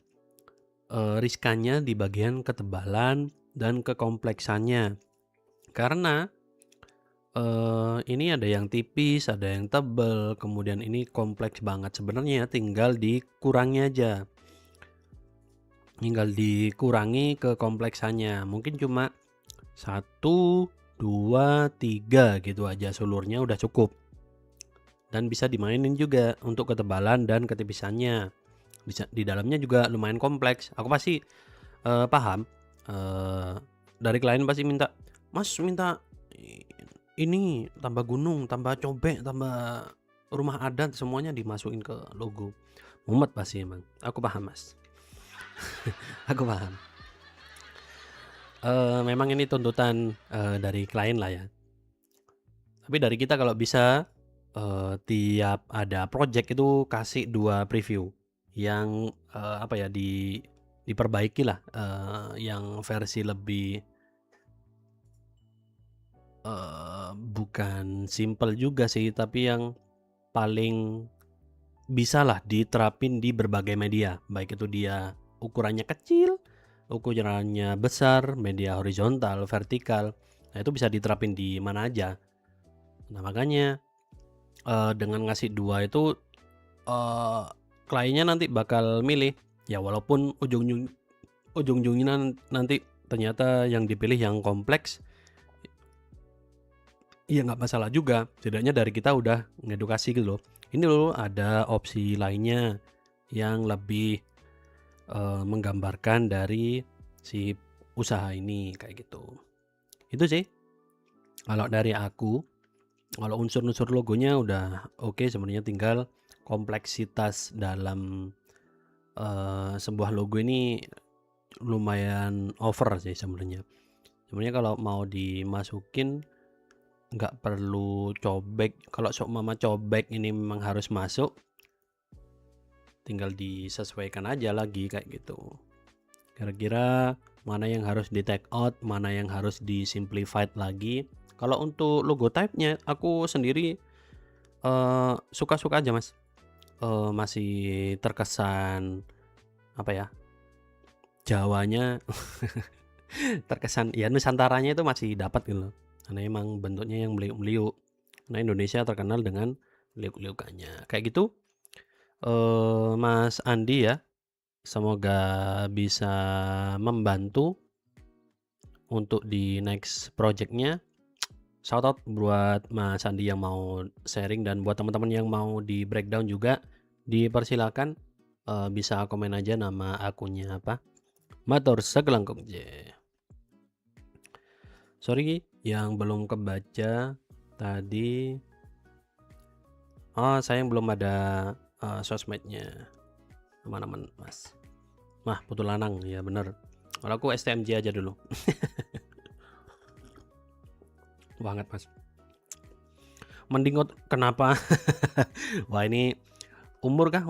riskannya di bagian ketebalan dan kekompleksannya, karena ini ada yang tipis, ada yang tebal, kemudian ini kompleks banget. Sebenarnya tinggal dikurangi aja, tinggal dikurangi kekompleksannya, mungkin cuma 1 2, 3 gitu aja, sulurnya udah cukup. Dan bisa dimainin juga untuk ketebalan dan ketipisannya. Di dalamnya juga lumayan kompleks. Aku pasti paham, dari klien pasti minta, "Mas minta ini tambah gunung, tambah cobek, tambah rumah adat, semuanya dimasukin ke logo." Mumet pasti emang. Aku paham, Mas. Aku paham. Memang ini tuntutan dari klien lah ya. Tapi dari kita kalau bisa tiap ada project itu kasih 2 preview yang apa ya, diperbaiki lah, yang versi lebih bukan simple juga sih, tapi yang paling bisalah diterapin di berbagai media, baik itu dia ukurannya kecil, ukurannya besar, media horizontal, vertikal. Nah, itu bisa diterapin di mana aja. Nah, makanya dengan ngasih 2 itu kliennya nanti bakal milih, ya walaupun ujung-ujungnya nanti ternyata yang dipilih yang kompleks, ya nggak masalah juga. Setidaknya dari kita udah ngedukasi gitu loh. Ini loh ada opsi lainnya yang lebih menggambarkan dari si usaha ini, kayak gitu. Itu sih kalau dari aku. Kalau unsur-unsur logonya udah oke, sebenarnya tinggal kompleksitas dalam sebuah logo ini lumayan over sih sebenarnya. Sebenarnya kalau mau dimasukin nggak perlu cobek. Kalau seumpama cobek ini memang harus masuk, tinggal disesuaikan aja lagi kayak gitu. Kira-kira mana yang harus di take out, mana yang harus di simplified lagi. Kalau untuk logo type-nya aku sendiri suka-suka aja, Mas. Masih terkesan apa ya, Jawanya terkesan ya Nusantaranya itu masih dapat gitu loh. Karena emang bentuknya yang meliuk-meliuk. Nah, Indonesia terkenal dengan meliuk-liukannya. Kayak gitu, Mas Andi ya. Semoga bisa membantu untuk di next project-nya. Shout out buat Mas Andi yang mau sharing, dan buat teman-teman yang mau di breakdown juga dipersilakan, bisa komen aja nama akunnya apa. Matur segelangkung je. Sorry yang belum kebaca tadi. Oh, sayang belum ada sosmednya teman-teman, Mas. Mah, Putu Lanang ya bener. Kalau aku STMJ aja dulu. Banget, Mas. Mending kenapa? Wah, ini umur kah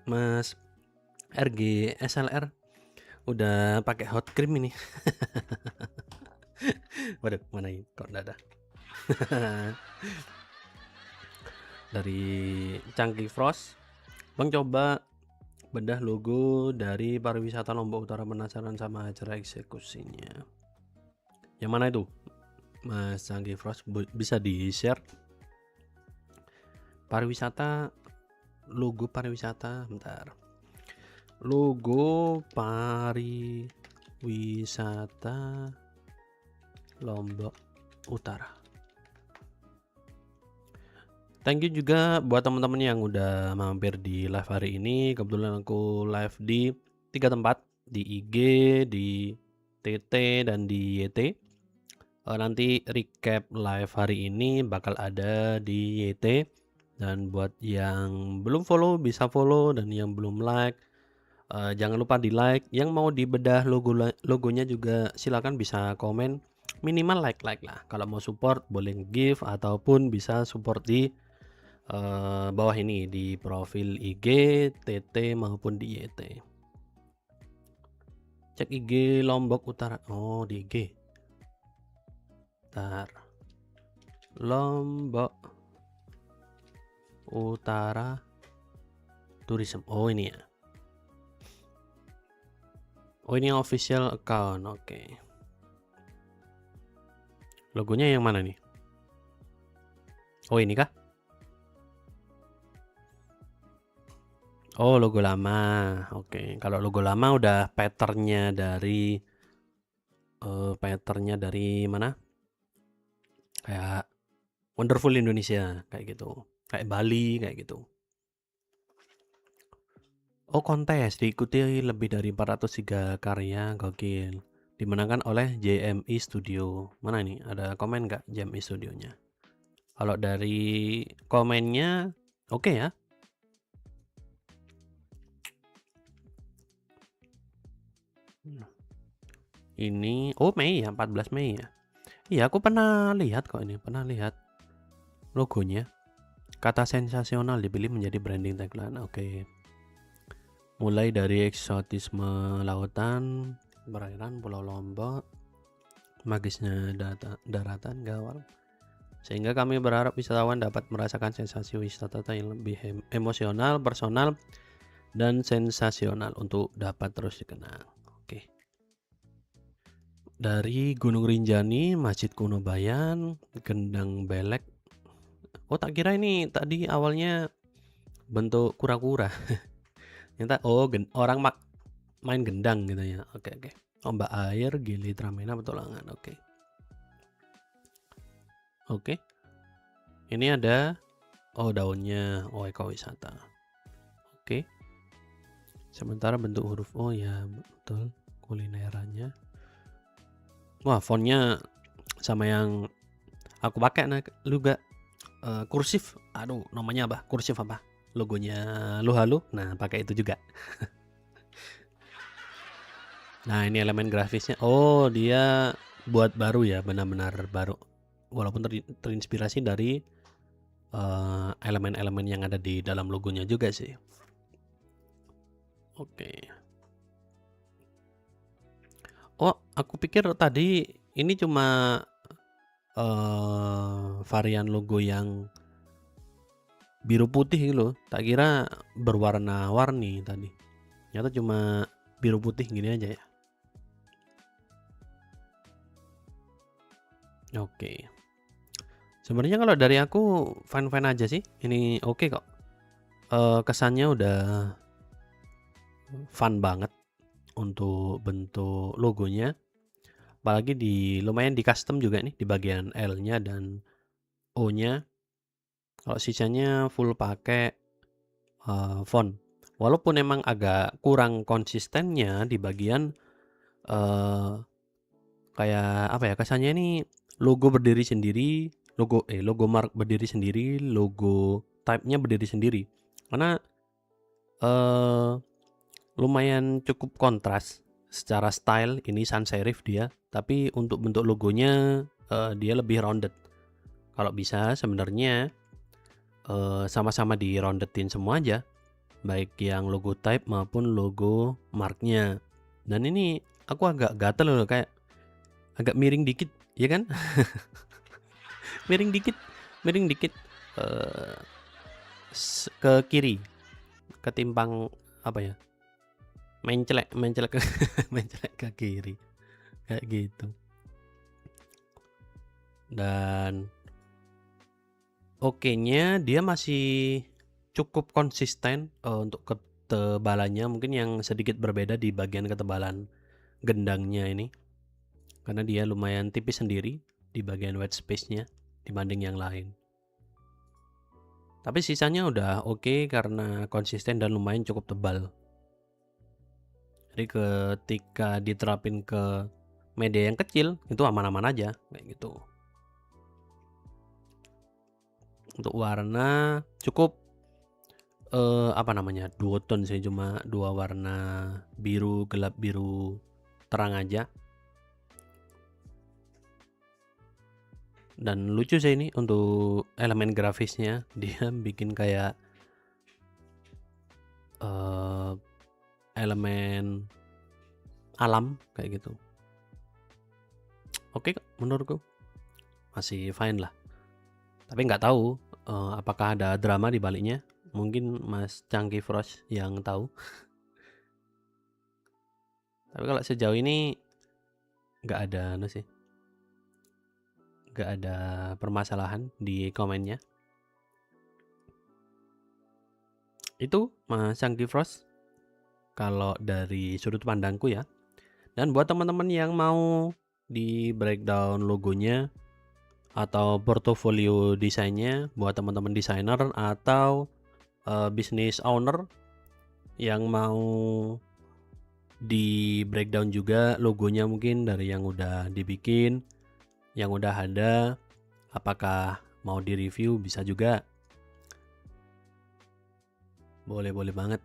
Mas RG SLR udah pakai hot cream ini. Waduh, mana ini kok enggak ada. Dari Cangki Frost, Bang coba bedah logo dari pariwisata Lombok Utara, penasaran sama cara eksekusinya. Yang mana itu, Mas Cangki Frost? Bisa di share pariwisata, logo pariwisata, bentar. Logo pariwisata Lombok Utara. Thank you juga buat teman-teman yang udah mampir di live hari ini. Kebetulan aku live di 3 tempat, di IG, di TT, dan di YT. Nanti recap live hari ini bakal ada di YT. Dan buat yang belum follow bisa follow, dan yang belum like jangan lupa di like. Yang mau dibedah logonya juga silakan bisa komen, minimal like lah. Kalau mau support boleh give ataupun bisa support di bawah ini di profil IG, TT maupun di YT. Cek IG Lombok Utara. Oh, di IG. Bentar. Lombok Utara Tourism. Oh, ini ya. Oh, ini official account. Oke. Logonya yang mana nih? Oh, ini kah? Oh, logo lama. Oke. Kalau logo lama udah patternnya dari mana? kayak Wonderful Indonesia kayak gitu, kayak Bali kayak gitu. Oh, kontes diikuti lebih dari 403 karya, gokil. Dimenangkan oleh JMI Studio. Mana nih? Ada komen nggak JMI Studionya? Kalau dari komennya oke ya. Ini Mei ya, 14 Mei ya. Iya, aku pernah lihat kok ini, pernah lihat logonya. Kata sensasional dipilih menjadi branding tagline. Oke. Mulai dari eksotisme lautan, perairan Pulau Lombok, magisnya daratan Gawal. Sehingga kami berharap wisatawan dapat merasakan sensasi wisata yang lebih emosional, personal, dan sensasional untuk dapat terus dikenang. Oke. Dari Gunung Rinjani, Masjid Kuno Bayan, Gendang Belek. Oh, tak kira ini tadi awalnya bentuk kura-kura. Ternyata orang main gendang gitu ya. Oke. Ombak air, Gili Tramena, Petualangan. Oke. Ini ada daunnya, ekowisata. Oke. Sementara bentuk huruf O ya betul, kulinerannya. Wah, fontnya sama yang aku pakai juga kursif. Aduh, namanya apa? Kursif apa? Logonya Luhalu. Nah, pakai itu juga. Nah, ini elemen grafisnya. Oh, dia buat baru ya, benar-benar baru. Walaupun terinspirasi dari elemen-elemen yang ada di dalam logonya juga sih. Oke. Oh, aku pikir tadi ini cuma varian logo yang biru putih gitu loh. Tak kira berwarna-warni tadi. Ternyata cuma biru putih gini aja ya. Oke. Sebenarnya kalau dari aku fine-fine aja sih. Ini oke kok. Kesannya udah fun banget untuk bentuk logonya. Apalagi lumayan di custom juga nih di bagian L-nya dan O-nya. Kalau sisanya full pakai font. Walaupun emang agak kurang konsistennya di bagian kayak apa ya, kesannya ini logo berdiri sendiri, logo mark berdiri sendiri, logo type-nya berdiri sendiri. Karena lumayan cukup kontras secara style, ini sans serif dia, tapi untuk bentuk logonya dia lebih rounded. Kalau bisa sebenarnya sama-sama di roundetin semua aja, baik yang logo type maupun logo marknya. Dan ini aku agak gatel loh, kayak agak miring dikit, ya kan? miring dikit ke kiri, ketimbang apa ya, mencelek ke mencelek ke kiri kayak gitu. Dan oke-nya dia masih cukup konsisten untuk ketebalannya, mungkin yang sedikit berbeda di bagian ketebalan gendangnya ini, karena dia lumayan tipis sendiri di bagian white space-nya dibanding yang lain. Tapi sisanya udah oke karena konsisten dan lumayan cukup tebal. Jadi ketika diterapin ke media yang kecil itu aman-aman aja kayak gitu. Untuk warna cukup duotone sih, cuma 2 warna, biru gelap, biru terang aja. Dan lucu sih ini untuk elemen grafisnya, dia bikin kayak elemen alam kayak gitu. Oke, menurutku masih fine lah. Tapi nggak tahu apakah ada drama di baliknya. Mungkin Mas Chunky Frost yang tahu. Tapi kalau sejauh ini nggak ada sih. Nggak ada permasalahan di komennya. Itu Mas Chunky Frost kalau dari sudut pandangku ya. Dan buat teman-teman yang mau di breakdown logonya, atau portofolio desainnya buat teman-teman desainer atau business owner yang mau di breakdown juga logonya mungkin dari yang udah dibikin, yang udah ada, apakah mau di review bisa juga. Boleh banget.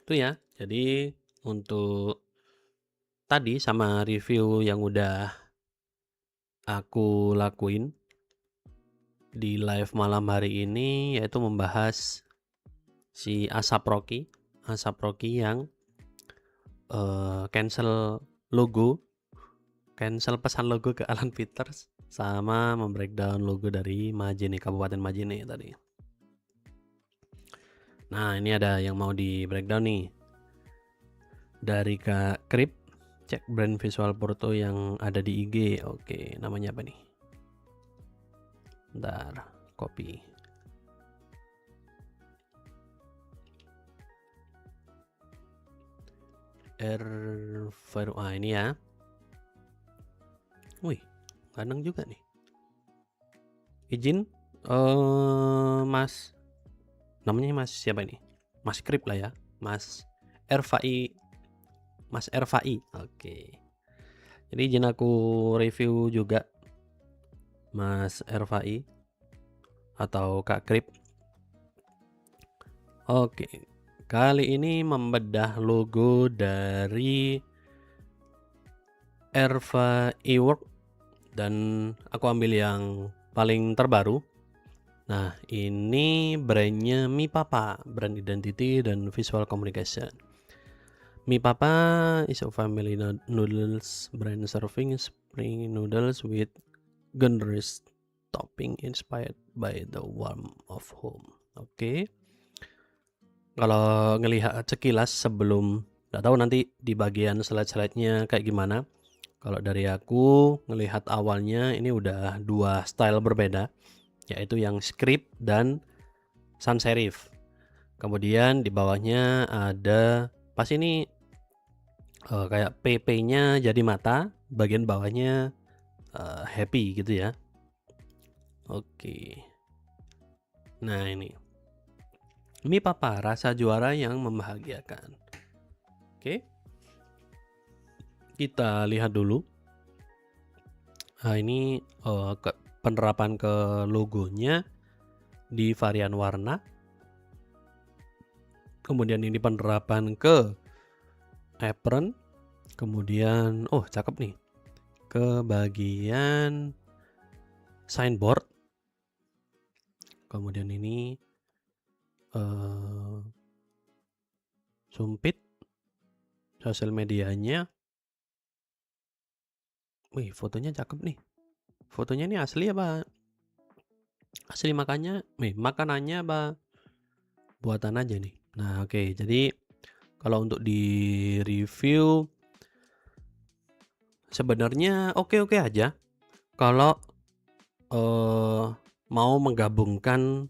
Itu ya. Jadi untuk tadi sama review yang udah aku lakuin di live malam hari ini yaitu membahas si Asap Rocky yang cancel pesan logo ke Alan Peters sama membreakdown logo dari Majene, Kabupaten Majene tadi. Nah, ini ada yang mau di breakdown nih. Dari Kak Krip, cek brand visual foto yang ada di IG. Oke, namanya apa nih? Bentar, copy. Ini ya. Wih, ganteng juga nih. Izin, Mas, namanya Mas siapa ini? Mas Krip lah ya, Mas Ervai. Oke. Jadi izin aku review juga Mas Ervai atau Kak Krip. Oke. Kali ini membedah logo dari Ervai Work dan aku ambil yang paling terbaru. Nah, ini brandnya Mi Papa, brand identity dan visual communication. Mi Papa is a family noodles brand serving spring noodles with generous topping inspired by the warmth of home. Oke. Kalau ngelihat sekilas sebelum, nggak tahu nanti di bagian slide-slide-nya kayak gimana. Kalau dari aku ngelihat awalnya ini udah dua style berbeda, yaitu yang script dan sans serif. Kemudian di bawahnya ada pas ini kayak PP-nya jadi mata, bagian bawahnya happy gitu ya. Oke. Nah, ini Mi Papa, rasa juara yang membahagiakan. Oke. Kita lihat dulu. Nah, ini penerapan ke logonya di varian warna. Kemudian ini penerapan ke apron. Kemudian cakep nih. Ke bagian signboard. Kemudian ini sumpit sosial medianya. Wih, fotonya cakep nih. Fotonya ini asli apa? Asli makanannya apa buatan aja nih? Nah, oke. Jadi kalau untuk di review sebenarnya oke-oke aja. Kalau mau menggabungkan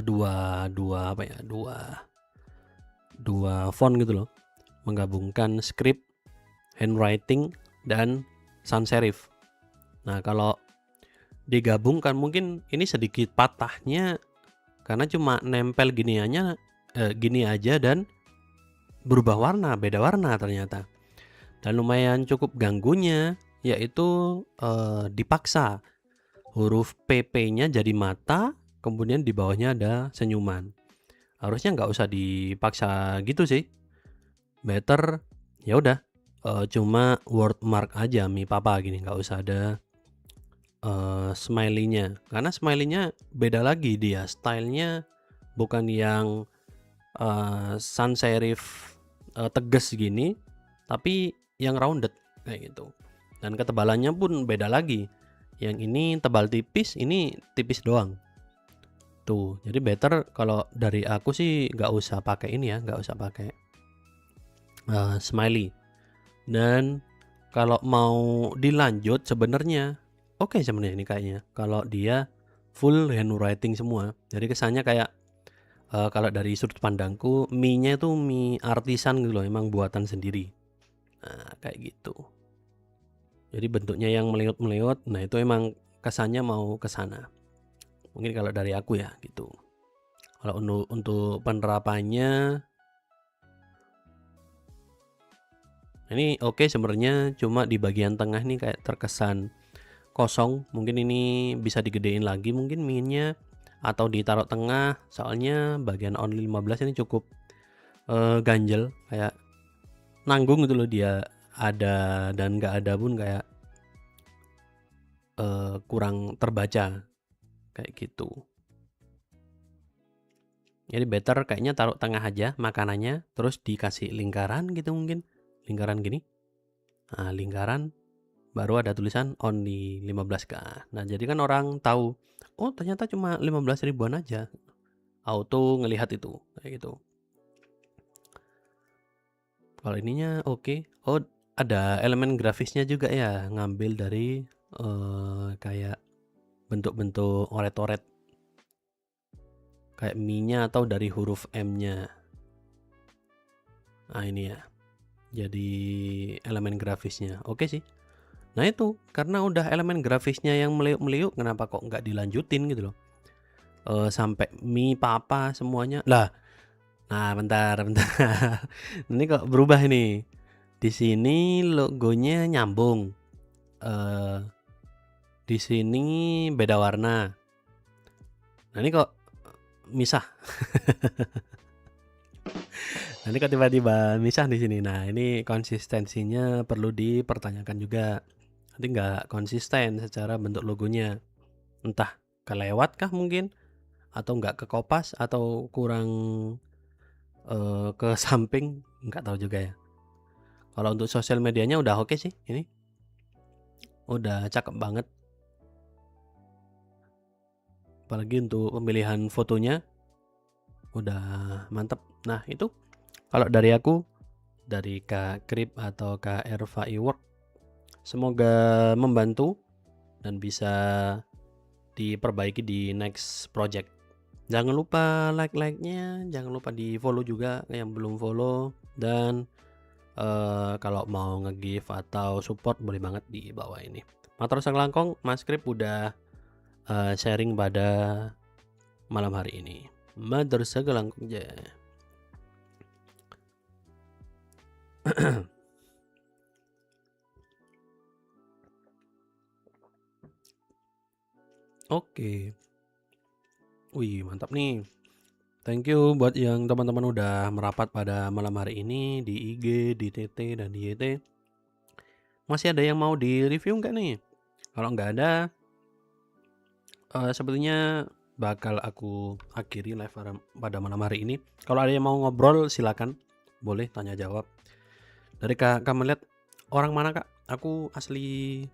dua font gitu loh, menggabungkan script, handwriting dan sans serif. Nah, kalau digabungkan mungkin ini sedikit patahnya karena cuma nempel gini aja dan berubah warna, beda warna ternyata. Dan lumayan cukup ganggunya yaitu dipaksa huruf PP-nya jadi mata, kemudian di bawahnya ada senyuman. Harusnya nggak usah dipaksa gitu sih. Better ya udah cuma word mark aja Mi Papa gini, nggak usah ada smiley-nya. Karena smiley-nya beda lagi dia, stylenya bukan yang sans serif tegas gini, tapi yang rounded kayak gitu. Dan ketebalannya pun beda lagi. Yang ini tebal tipis, ini tipis doang. Tuh, jadi better kalau dari aku sih nggak usah pakai ini ya, nggak usah pakai smiley. Dan kalau mau dilanjut sebenarnya sebenarnya ini kayaknya kalau dia full handwriting semua. Jadi kesannya kayak kalau dari sudut pandangku mie-nya itu mie artisan gitu loh, emang buatan sendiri. Nah, kayak gitu. Jadi bentuknya yang meliut-meliut, nah itu emang kesannya mau ke sana. Mungkin kalau dari aku ya gitu. Kalau untuk penerapannya ini oke sebenarnya, cuma di bagian tengah nih kayak terkesan kosong. Mungkin ini bisa digedein lagi mungkin minnya atau ditaruh tengah. Soalnya bagian only 15 ini cukup ganjel, kayak nanggung gitu loh, dia ada dan nggak ada pun kayak kurang terbaca kayak gitu. Jadi better kayaknya taruh tengah aja makanannya, terus dikasih lingkaran gitu mungkin. Lingkaran gini. Nah, lingkaran baru ada tulisan only 15k. Nah, jadi kan orang tahu, oh ternyata cuma 15 ribuan aja. Auto ngelihat itu kayak gitu. Kalau ininya oke. Oh, ada elemen grafisnya juga ya, ngambil dari kayak bentuk-bentuk oret-oret kayak Mi-nya atau dari huruf M-nya. Nah, ini ya. Jadi elemen grafisnya. Oke sih. Nah, itu karena udah elemen grafisnya yang meliuk-meliuk, kenapa kok nggak dilanjutin gitu loh. Sampai Mi, Papa semuanya. Lah, nah bentar. Ini kok berubah ini. Di sini logonya nyambung. Di sini beda warna. Nah, ini kok misah. Nanti kok tiba-tiba misah di sini. Nah, ini konsistensinya perlu dipertanyakan juga. Nanti nggak konsisten secara bentuk logonya. Entah kelewat kah mungkin, atau nggak kekopas, atau kurang ke samping, nggak tahu juga ya. Kalau untuk sosial medianya udah oke sih ini. Udah cakep banget. Apalagi untuk pemilihan fotonya udah mantep. Nah, itu kalau dari aku, dari Kak Krip atau Kak Erva Iwork, semoga membantu dan bisa diperbaiki di next project. Jangan lupa like-nya, jangan lupa di follow juga yang belum follow, dan kalau mau nge-give atau support boleh banget di bawah ini. Matur Sanglangkong, Mas Krip udah sharing pada malam hari ini. Matur Sanglangkong ya. Oke. Wih, mantap nih. Thank you buat yang teman-teman udah merapat pada malam hari ini di IG, di TT, dan di YT. Masih ada yang mau di review nggak nih? Kalau nggak ada, sepertinya bakal aku akhiri live pada malam hari ini. Kalau ada yang mau ngobrol silakan, boleh tanya jawab. Dari Kak melihat orang mana Kak? Aku asli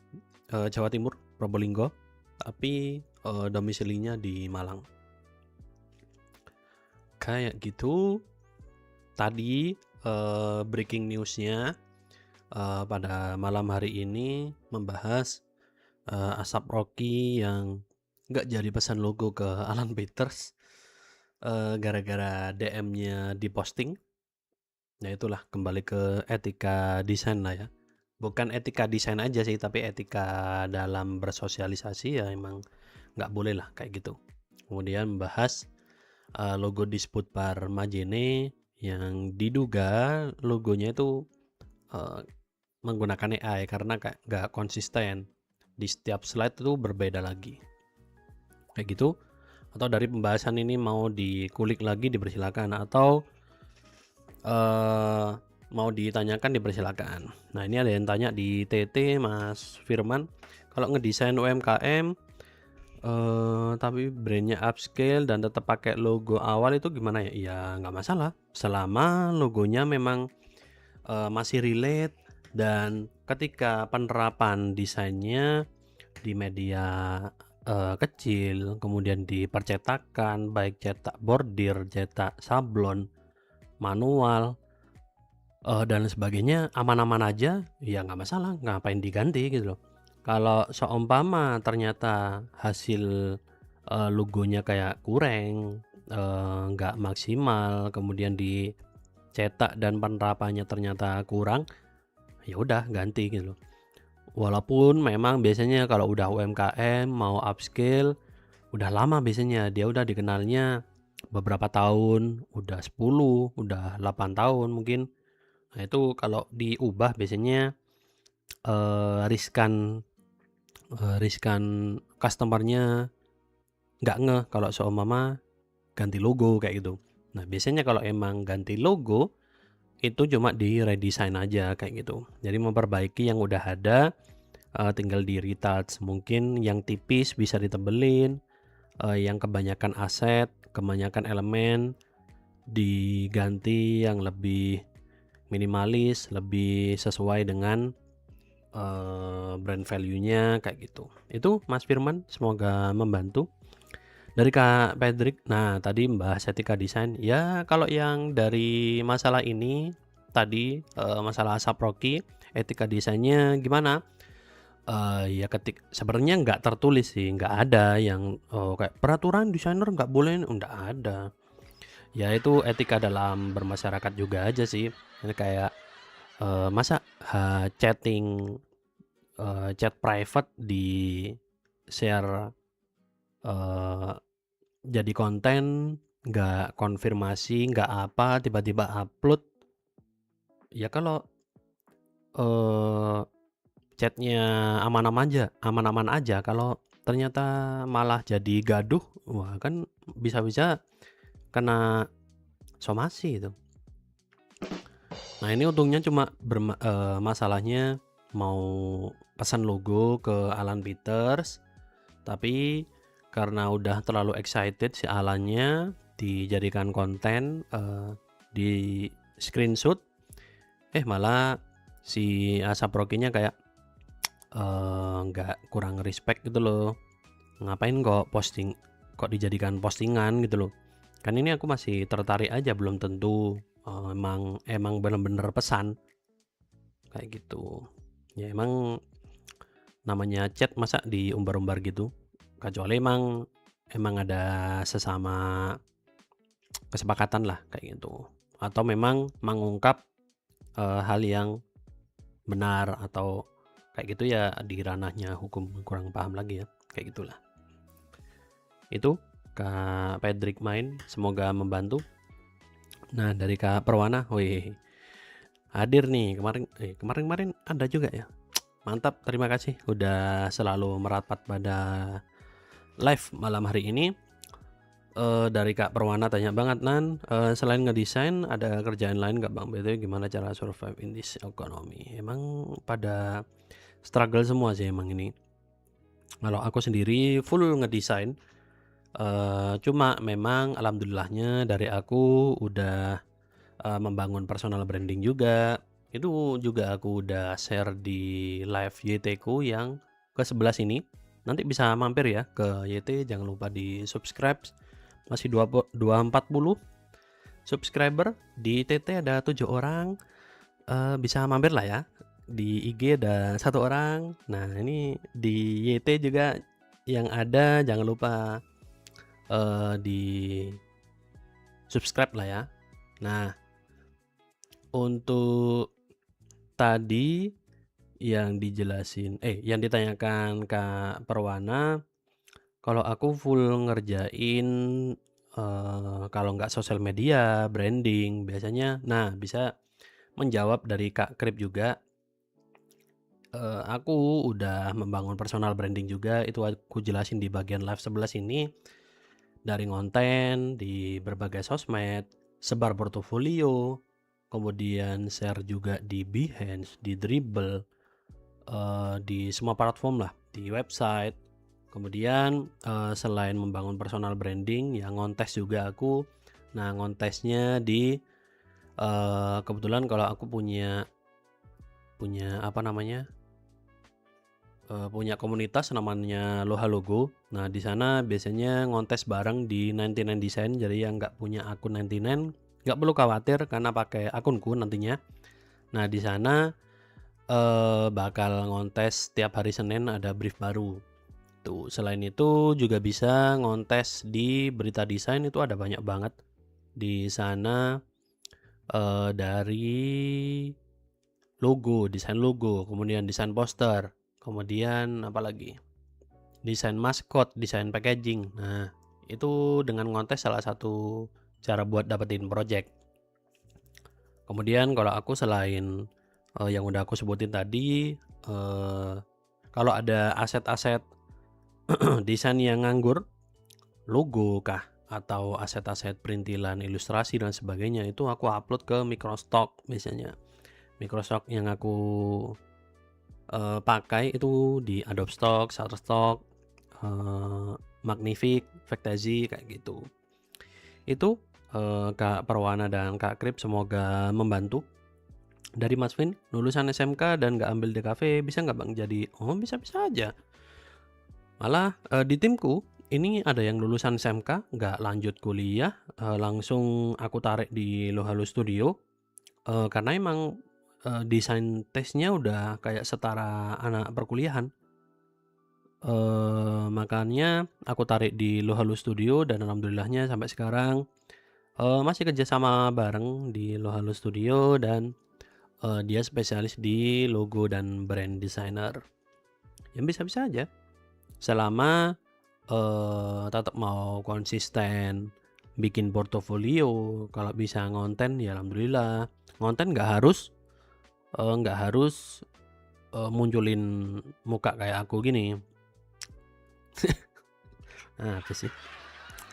Jawa Timur, Probolinggo, tapi domisilinya di Malang. Kayak gitu. Tadi breaking newsnya pada malam hari ini membahas Asap Rocky yang nggak jadi pesan logo ke Alan Peters gara-gara DM-nya diposting. Ya itulah, kembali ke etika desain lah ya. Bukan etika desain aja sih, tapi etika dalam bersosialisasi ya emang nggak boleh lah kayak gitu. Kemudian membahas logo Disput Par Majene yang diduga logonya itu menggunakan AI karena kayak nggak konsisten. Di setiap slide itu berbeda lagi. Kayak gitu. Atau dari pembahasan ini mau dikulik lagi dipersilakan, atau mau ditanyakan dipersilakan. Nah, ini ada yang tanya di TT, Mas Firman, kalau ngedesain UMKM tapi brandnya upscale dan tetap pakai logo awal itu gimana ya? Ya nggak masalah, selama logonya memang masih relate, dan ketika penerapan desainnya di media kecil, kemudian di percetakan, baik cetak bordir, cetak sablon, manual, dan sebagainya, aman-aman aja, ya nggak masalah, ngapain diganti gitu loh. Kalau seumpama ternyata hasil logonya kayak kurang, nggak maksimal, kemudian dicetak dan penerapannya ternyata kurang, ya udah ganti gitu loh. Walaupun memang biasanya kalau udah UMKM mau upscale, udah lama biasanya dia udah dikenalnya beberapa tahun, udah 10, udah 8 tahun mungkin. Nah itu kalau diubah biasanya, riskan riskan customer-nya nggak ngeh kalau seumpama ganti logo kayak gitu. Nah biasanya kalau emang ganti logo, itu cuma di-redesign aja kayak gitu. Jadi memperbaiki yang udah ada, tinggal di-retouch. Mungkin yang tipis bisa ditebelin, yang kebanyakan aset, kebanyakan elemen diganti yang lebih minimalis, lebih sesuai dengan, brand value-nya kayak gitu. Itu Mas Firman, semoga membantu. Dari Kak Pedrik, nah tadi membahas etika desain. Ya kalau yang dari masalah ini tadi, masalah Saproki, etika desainnya gimana? Ya sebenarnya nggak tertulis sih, nggak ada yang, kayak peraturan desainer nggak boleh, nggak ada. Ya itu etika dalam bermasyarakat juga aja sih. Ini kayak, masa chat private di-share, eee, jadi konten, nggak konfirmasi, nggak apa, tiba-tiba upload. Ya kalau, eee, chat-nya aman-aman aja, kalau ternyata malah jadi gaduh, wah kan bisa-bisa kena somasi itu. Nah ini untungnya cuma masalahnya mau pesan logo ke Alan Peters, tapi karena udah terlalu excited si Alannya, dijadikan konten, di screenshot, malah si Saprokinya kayak, nggak kurang respect gitu loh. Ngapain kok dijadikan postingan gitu loh. Kan ini aku masih tertarik aja, belum tentu, emang bener-bener pesan, kayak gitu. Ya emang namanya chat masa diumbar-umbar gitu, kecuali emang ada sesama kesepakatan lah kayak gitu, atau memang mengungkap, hal yang benar atau kayak gitu ya di ranahnya hukum, kurang paham lagi ya, kayak gitulah. Itu Kak Pedrik main, semoga membantu. Nah dari Kak Perwana, wih hadir nih kemarin ada juga ya. Mantap, terima kasih udah selalu merapat pada live malam hari ini. Dari Kak Perwana tanya banget, Nan, selain ngedesain ada kerjaan lain nggak Bang? BTW gimana cara survive in this economy? Emang pada struggle semua sih emang ini. Kalau aku sendiri full ngedesain, cuma memang alhamdulillahnya dari aku udah, membangun personal branding juga. Itu juga aku udah share di live YT ku yang ke-11 ini. Nanti bisa mampir ya ke YT, jangan lupa di-subscribe. Masih 240 subscriber, di TT ada 7 orang, bisa mampir lah ya. Di IG ada 1 orang. Nah ini di YT juga yang ada, jangan lupa, di-subscribe lah ya. Nah untuk tadi yang yang ditanyakan Kak Perwana, kalau aku full ngerjain, kalau nggak sosial media, branding biasanya. Nah bisa menjawab dari Kak Krip juga, aku udah membangun personal branding juga, itu aku jelasin di bagian live 11 ini. Dari ngonten di berbagai sosmed, sebar portofolio, kemudian share juga di Behance, di Dribbble, di semua platform lah, di website. Kemudian, selain membangun personal branding, ya ngontes juga aku. Nah ngontesnya di, kebetulan kalau aku punya apa namanya, punya komunitas namanya Loha Logo. Nah di sana biasanya ngontes bareng di 99 Design, jadi yang nggak punya akun 99 nggak perlu khawatir karena pakai akunku nantinya. Nah di sana, bakal ngontes tiap hari Senin ada brief baru. Tuh, selain itu juga bisa ngontes di Berita Desain, itu ada banyak banget di sana, dari logo, desain logo, kemudian desain poster, kemudian apalagi, desain maskot, desain packaging. Nah, itu dengan ngontes salah satu cara buat dapetin project. Kemudian kalau aku selain, yang udah aku sebutin tadi, kalau ada aset-aset desain yang nganggur, logo kah, atau aset-aset perintilan, ilustrasi dan sebagainya, itu aku upload ke Microstock biasanya. Microstock yang aku pakai itu di Adobe Stock, Shutterstock, Magnific, Fantasy kayak gitu. Itu Kak Perwana dan Kak Krip semoga membantu. Dari Mas Vin, lulusan SMK dan nggak ambil DKV, bisa nggak Bang jadi? Oh, bisa-bisa aja. Malah di timku ini ada yang lulusan SMK nggak lanjut kuliah, langsung aku tarik di Lohalu Studio, karena emang desain tesnya udah kayak setara anak perkuliahan. Makanya aku tarik di Lohalu Studio dan alhamdulillahnya sampai sekarang masih kerjasama bareng di Lohalu Studio dan dia spesialis di logo dan brand designer. Ya bisa-bisa aja. Selama tetap mau konsisten bikin portofolio, kalau bisa ngonten ya alhamdulillah. Ngonten nggak harus munculin muka kayak aku gini. Nah, apa sih?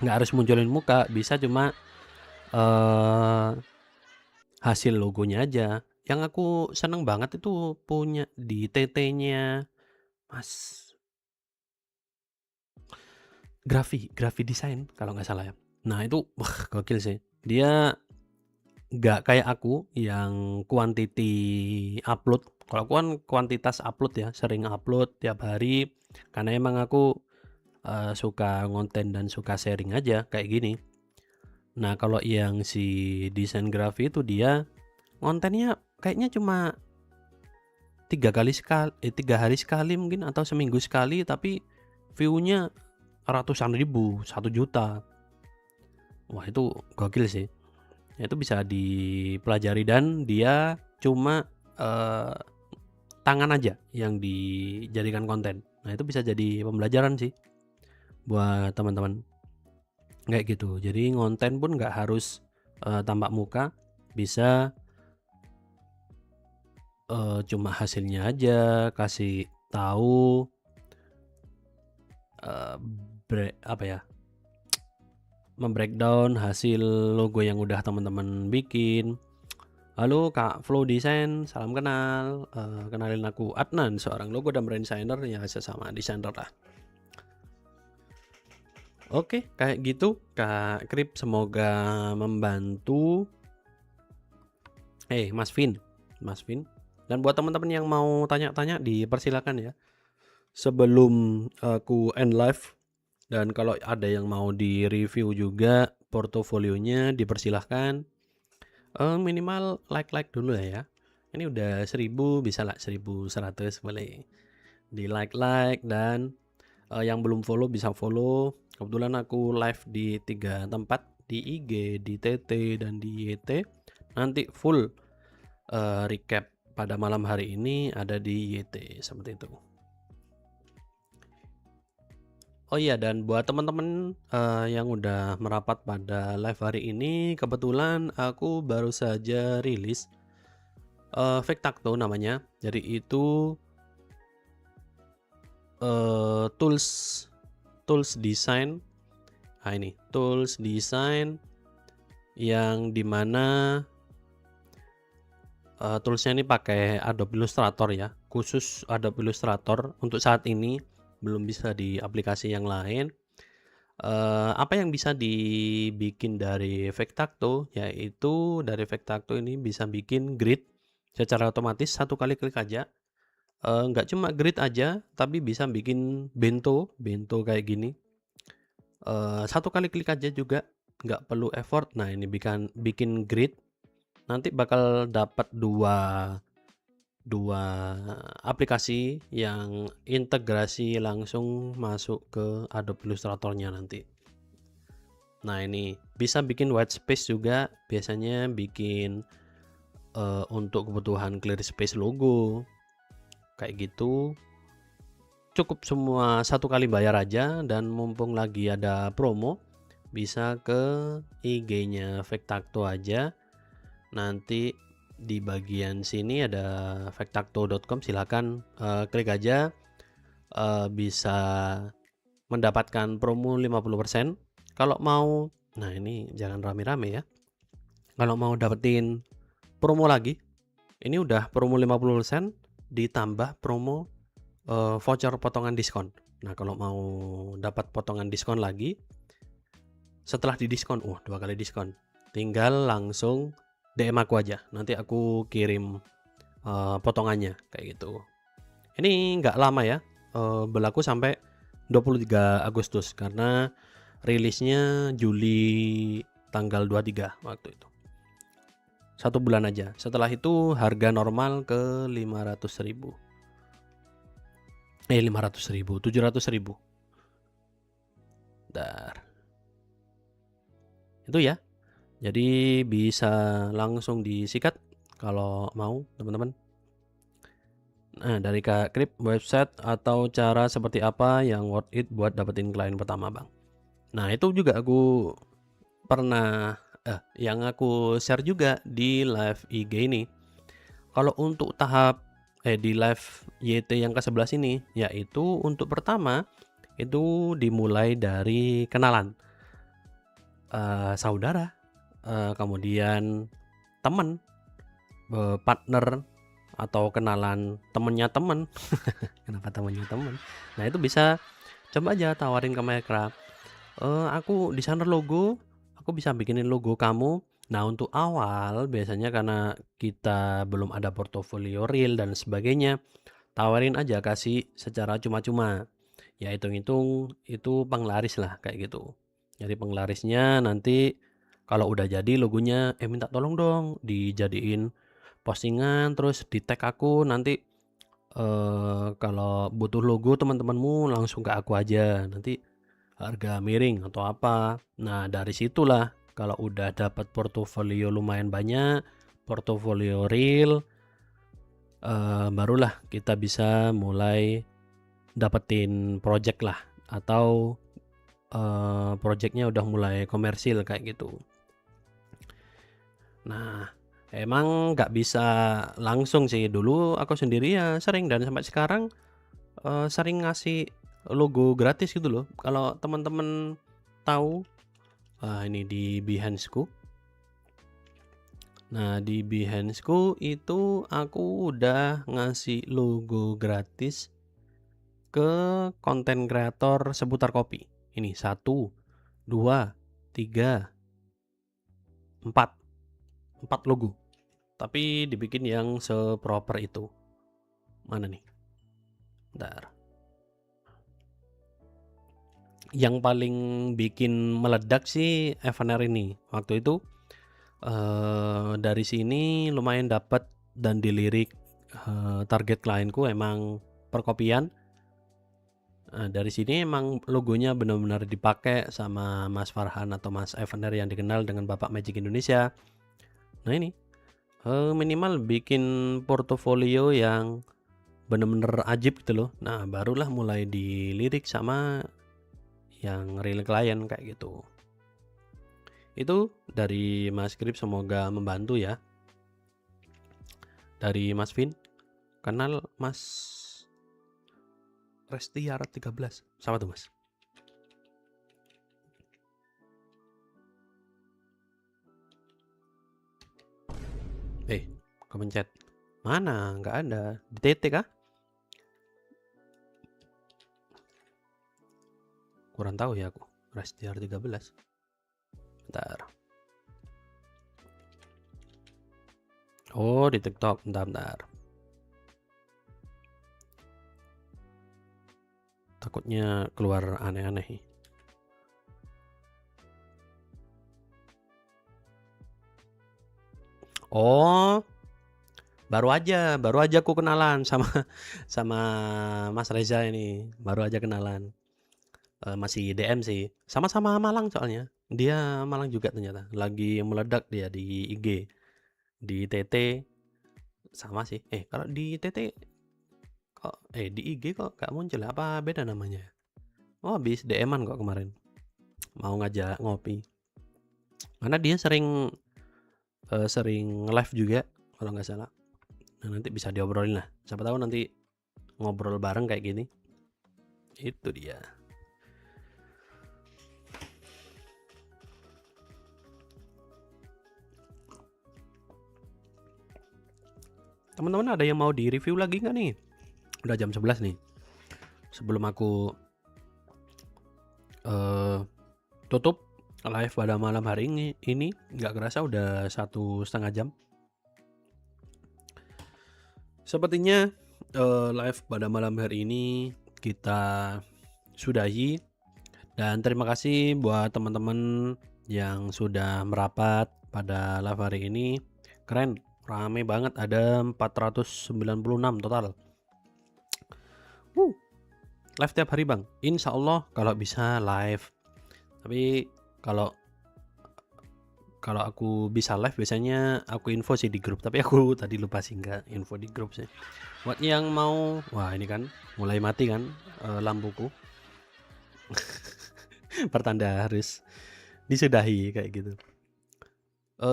Nggak harus munculin muka, bisa cuma hasil logonya aja. Yang aku seneng banget itu punya di TT-nya Mas Grafi Design kalau nggak salah ya. Nah itu wah gokil sih. Dia nggak kayak aku yang quantity upload. Kalau aku kan kuantitas upload ya, sering upload tiap hari. Karena emang aku suka ngonten dan suka sharing aja kayak gini. Nah kalau yang si desain Grafi itu dia ngontennya kayaknya cuma 3 hari sekali mungkin atau seminggu sekali, tapi view-nya ratusan ribu, 1 juta. Wah itu gokil sih. Itu bisa dipelajari dan dia cuma tangan aja yang dijadikan konten. Nah itu bisa jadi pembelajaran sih buat teman-teman. Kayak gitu. Jadi ngonten pun nggak harus tampak muka, bisa cuma hasilnya aja, kasih tahu apa ya, membreakdown hasil logo yang udah teman-teman bikin. Halo Kak Flow Design, salam kenal. Kenalin aku Adnan, seorang logo dan brand designer ya, sesama desainer lah. Oke, kayak gitu Kak Krip, semoga membantu. Mas Vin. Dan buat teman-teman yang mau tanya-tanya dipersilakan ya. Sebelum aku end live, dan kalau ada yang mau di-review juga portofolionya dipersilahkan. Minimal like dulu ya. Ini udah 1000, bisa lah 1100 boleh. Di like dan yang belum follow bisa follow. Kebetulan aku live di 3 tempat, di IG, di TT dan di YT. Nanti full recap pada malam hari ini ada di YT seperti itu. Oh iya, dan buat teman-teman yang udah merapat pada live hari ini, kebetulan aku baru saja rilis Vectacto namanya. Jadi itu tools design. Nah ini tools design yang dimana toolsnya ini pakai Adobe Illustrator ya, khusus Adobe Illustrator untuk saat ini, belum bisa di aplikasi yang lain. Apa yang bisa dibikin dari Vectacto, yaitu dari Vectacto ini bisa bikin grid secara otomatis, satu kali klik aja. Nggak cuma grid aja, tapi bisa bikin bento kayak gini. Satu kali klik aja juga, nggak perlu effort. Nah ini bikin grid, nanti bakal dapat dua aplikasi yang integrasi langsung masuk ke Adobe Illustrator-nya nanti. Nah ini bisa bikin white space juga, biasanya bikin untuk kebutuhan clear space logo kayak gitu. cukup semua satu kali bayar aja, dan mumpung lagi ada promo, bisa ke IG-nya Vektakto aja. Nanti di bagian sini ada vektakto.com, silakan klik aja, bisa mendapatkan promo 50%. Kalau mau, nah ini jangan rame-rame ya. Kalau mau dapetin promo lagi, ini udah promo 50% ditambah promo voucher potongan diskon. Nah, kalau mau dapat potongan diskon lagi, setelah didiskon, 2 kali diskon, tinggal langsung DM aku aja. Nanti aku kirim potongannya kayak gitu. Ini nggak lama ya, berlaku sampai 23 Agustus karena rilisnya Juli tanggal 23 waktu itu. 1 bulan aja. Setelah itu harga normal ke 500.000. 500.000, 700.000. Dar. Itu ya. Jadi bisa langsung disikat kalau mau, teman-teman. Nah, dari Kak Krip, website atau cara seperti apa yang worth it buat dapetin klien pertama, Bang? Nah, itu juga aku pernah yang aku share juga di live IG ini. Kalau untuk tahap di live YT yang ke-11 ini, yaitu untuk pertama itu dimulai dari kenalan, saudara, kemudian teman, partner, atau kenalan temennya temen. Kenapa temennya temen? Nah, itu bisa coba aja tawarin ke mereka, aku desainer logo, aku bisa bikinin logo kamu. Nah, untuk awal biasanya karena kita belum ada portofolio real dan sebagainya, tawarin aja, kasih secara cuma-cuma. Ya hitung-hitung itu penglaris lah kayak gitu. Jadi penglarisnya nanti kalau udah jadi logonya, minta tolong dong dijadiin postingan, terus di tag aku nanti, kalau butuh logo teman-temanmu langsung ke aku aja, nanti harga miring atau apa. Nah, dari situlah kalau udah dapat portofolio lumayan banyak, portofolio real, barulah kita bisa mulai dapetin project lah, atau projectnya udah mulai komersil kayak gitu. Nah, emang nggak bisa langsung sih. Dulu aku sendiri ya sering, dan sampai sekarang sering ngasih logo gratis gitu loh. Kalau teman-teman tahu, ini di Behance-ku. Nah, di Behance-ku itu aku udah ngasih logo gratis ke konten kreator seputar kopi. Ini 1, 2, 3, 4 logo. Tapi dibikin yang seproper itu. Mana nih? Bentar. Yang paling bikin meledak sih Evener ini. Waktu itu dari sini lumayan dapat, dan dilirik target klienku emang perkopian. Dari sini emang logonya benar-benar dipakai sama Mas Farhan atau Mas Evener yang dikenal dengan Bapak Magic Indonesia. Nah ini minimal bikin portofolio yang bener-bener ajib gitu loh. Nah, barulah mulai dilirik sama yang real klien kayak gitu. Itu dari Mas Krip, semoga membantu ya. Dari Mas Vin, kenal Mas Restiar 13. Sama tuh, Mas. Kemencet. Mana? Nggak ada. Di TT kah? Kurang tahu ya aku. Restiar 13. Bentar. Oh, di TikTok. Bentar. Takutnya keluar aneh-aneh. Oh, baru aja aku kenalan sama Mas Reza ini. Baru aja kenalan. Masih DM sih. Sama-sama Malang soalnya. Dia Malang juga ternyata. Lagi meledak dia di IG. Di TT sama sih. Kalau di TT kok di IG kok nggak muncul ya? Apa beda namanya? Oh, habis DM-an kok kemarin. Mau ngajak ngopi. Karena dia sering live juga kalau nggak salah. Nah, nanti bisa diobrolin lah. Siapa tahu nanti ngobrol bareng kayak gini. Itu dia. Teman-teman ada yang mau di-review lagi nggak nih? Udah jam 11 nih. Sebelum aku tutup live pada malam hari ini nggak kerasa udah 1,5 jam. Sepertinya live pada malam hari ini kita sudahi, dan terima kasih buat teman-teman yang sudah merapat pada live hari ini. Keren, rame banget, ada 496 total. Live tiap hari bang, insya Allah kalau bisa live. Tapi kalau aku bisa live biasanya aku info sih di grup, tapi aku tadi lupa sih nggak info di grup sih. Buat yang mau, wah ini kan mulai mati kan lampuku. Pertanda harus disudahi kayak gitu.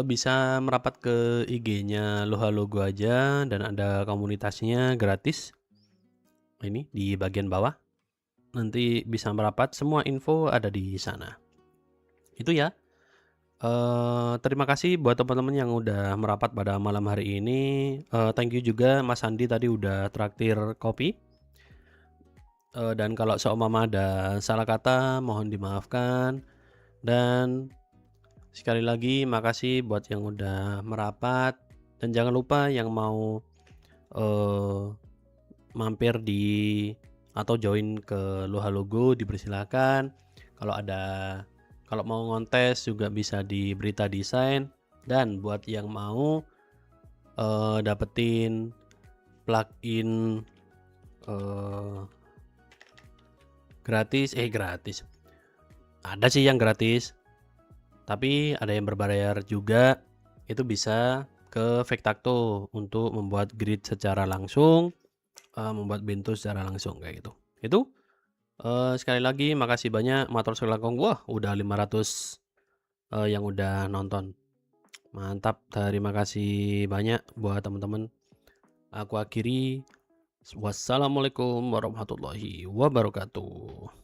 Bisa merapat ke IG-nya Lohalogo aja, dan ada komunitasnya gratis. Ini di bagian bawah. Nanti bisa merapat, semua info ada di sana. Itu ya. Terima kasih buat teman-teman yang udah merapat pada malam hari ini. Thank you juga Mas Andi tadi udah traktir kopi. Dan kalau seumpama ada salah kata mohon dimaafkan. Dan sekali lagi makasih buat yang udah merapat. Dan jangan lupa yang mau mampir di atau join ke Lohalogo dipersilakan. Kalau mau ngontes juga bisa di Berita Desain. Dan buat yang mau dapetin plugin gratis, ada sih yang gratis, tapi ada yang berbayar juga. Itu bisa ke Vectacto untuk membuat grid secara langsung, membuat bintu secara langsung kayak gitu. Itu sekali lagi makasih banyak matur selangkong. Wah udah 500 yang udah nonton, mantap. Terima kasih banyak buat teman-teman. Aku akhiri, wassalamualaikum warahmatullahi wabarakatuh.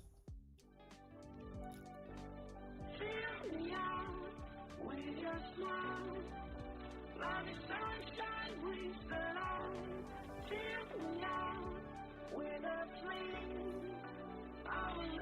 With a flame, I will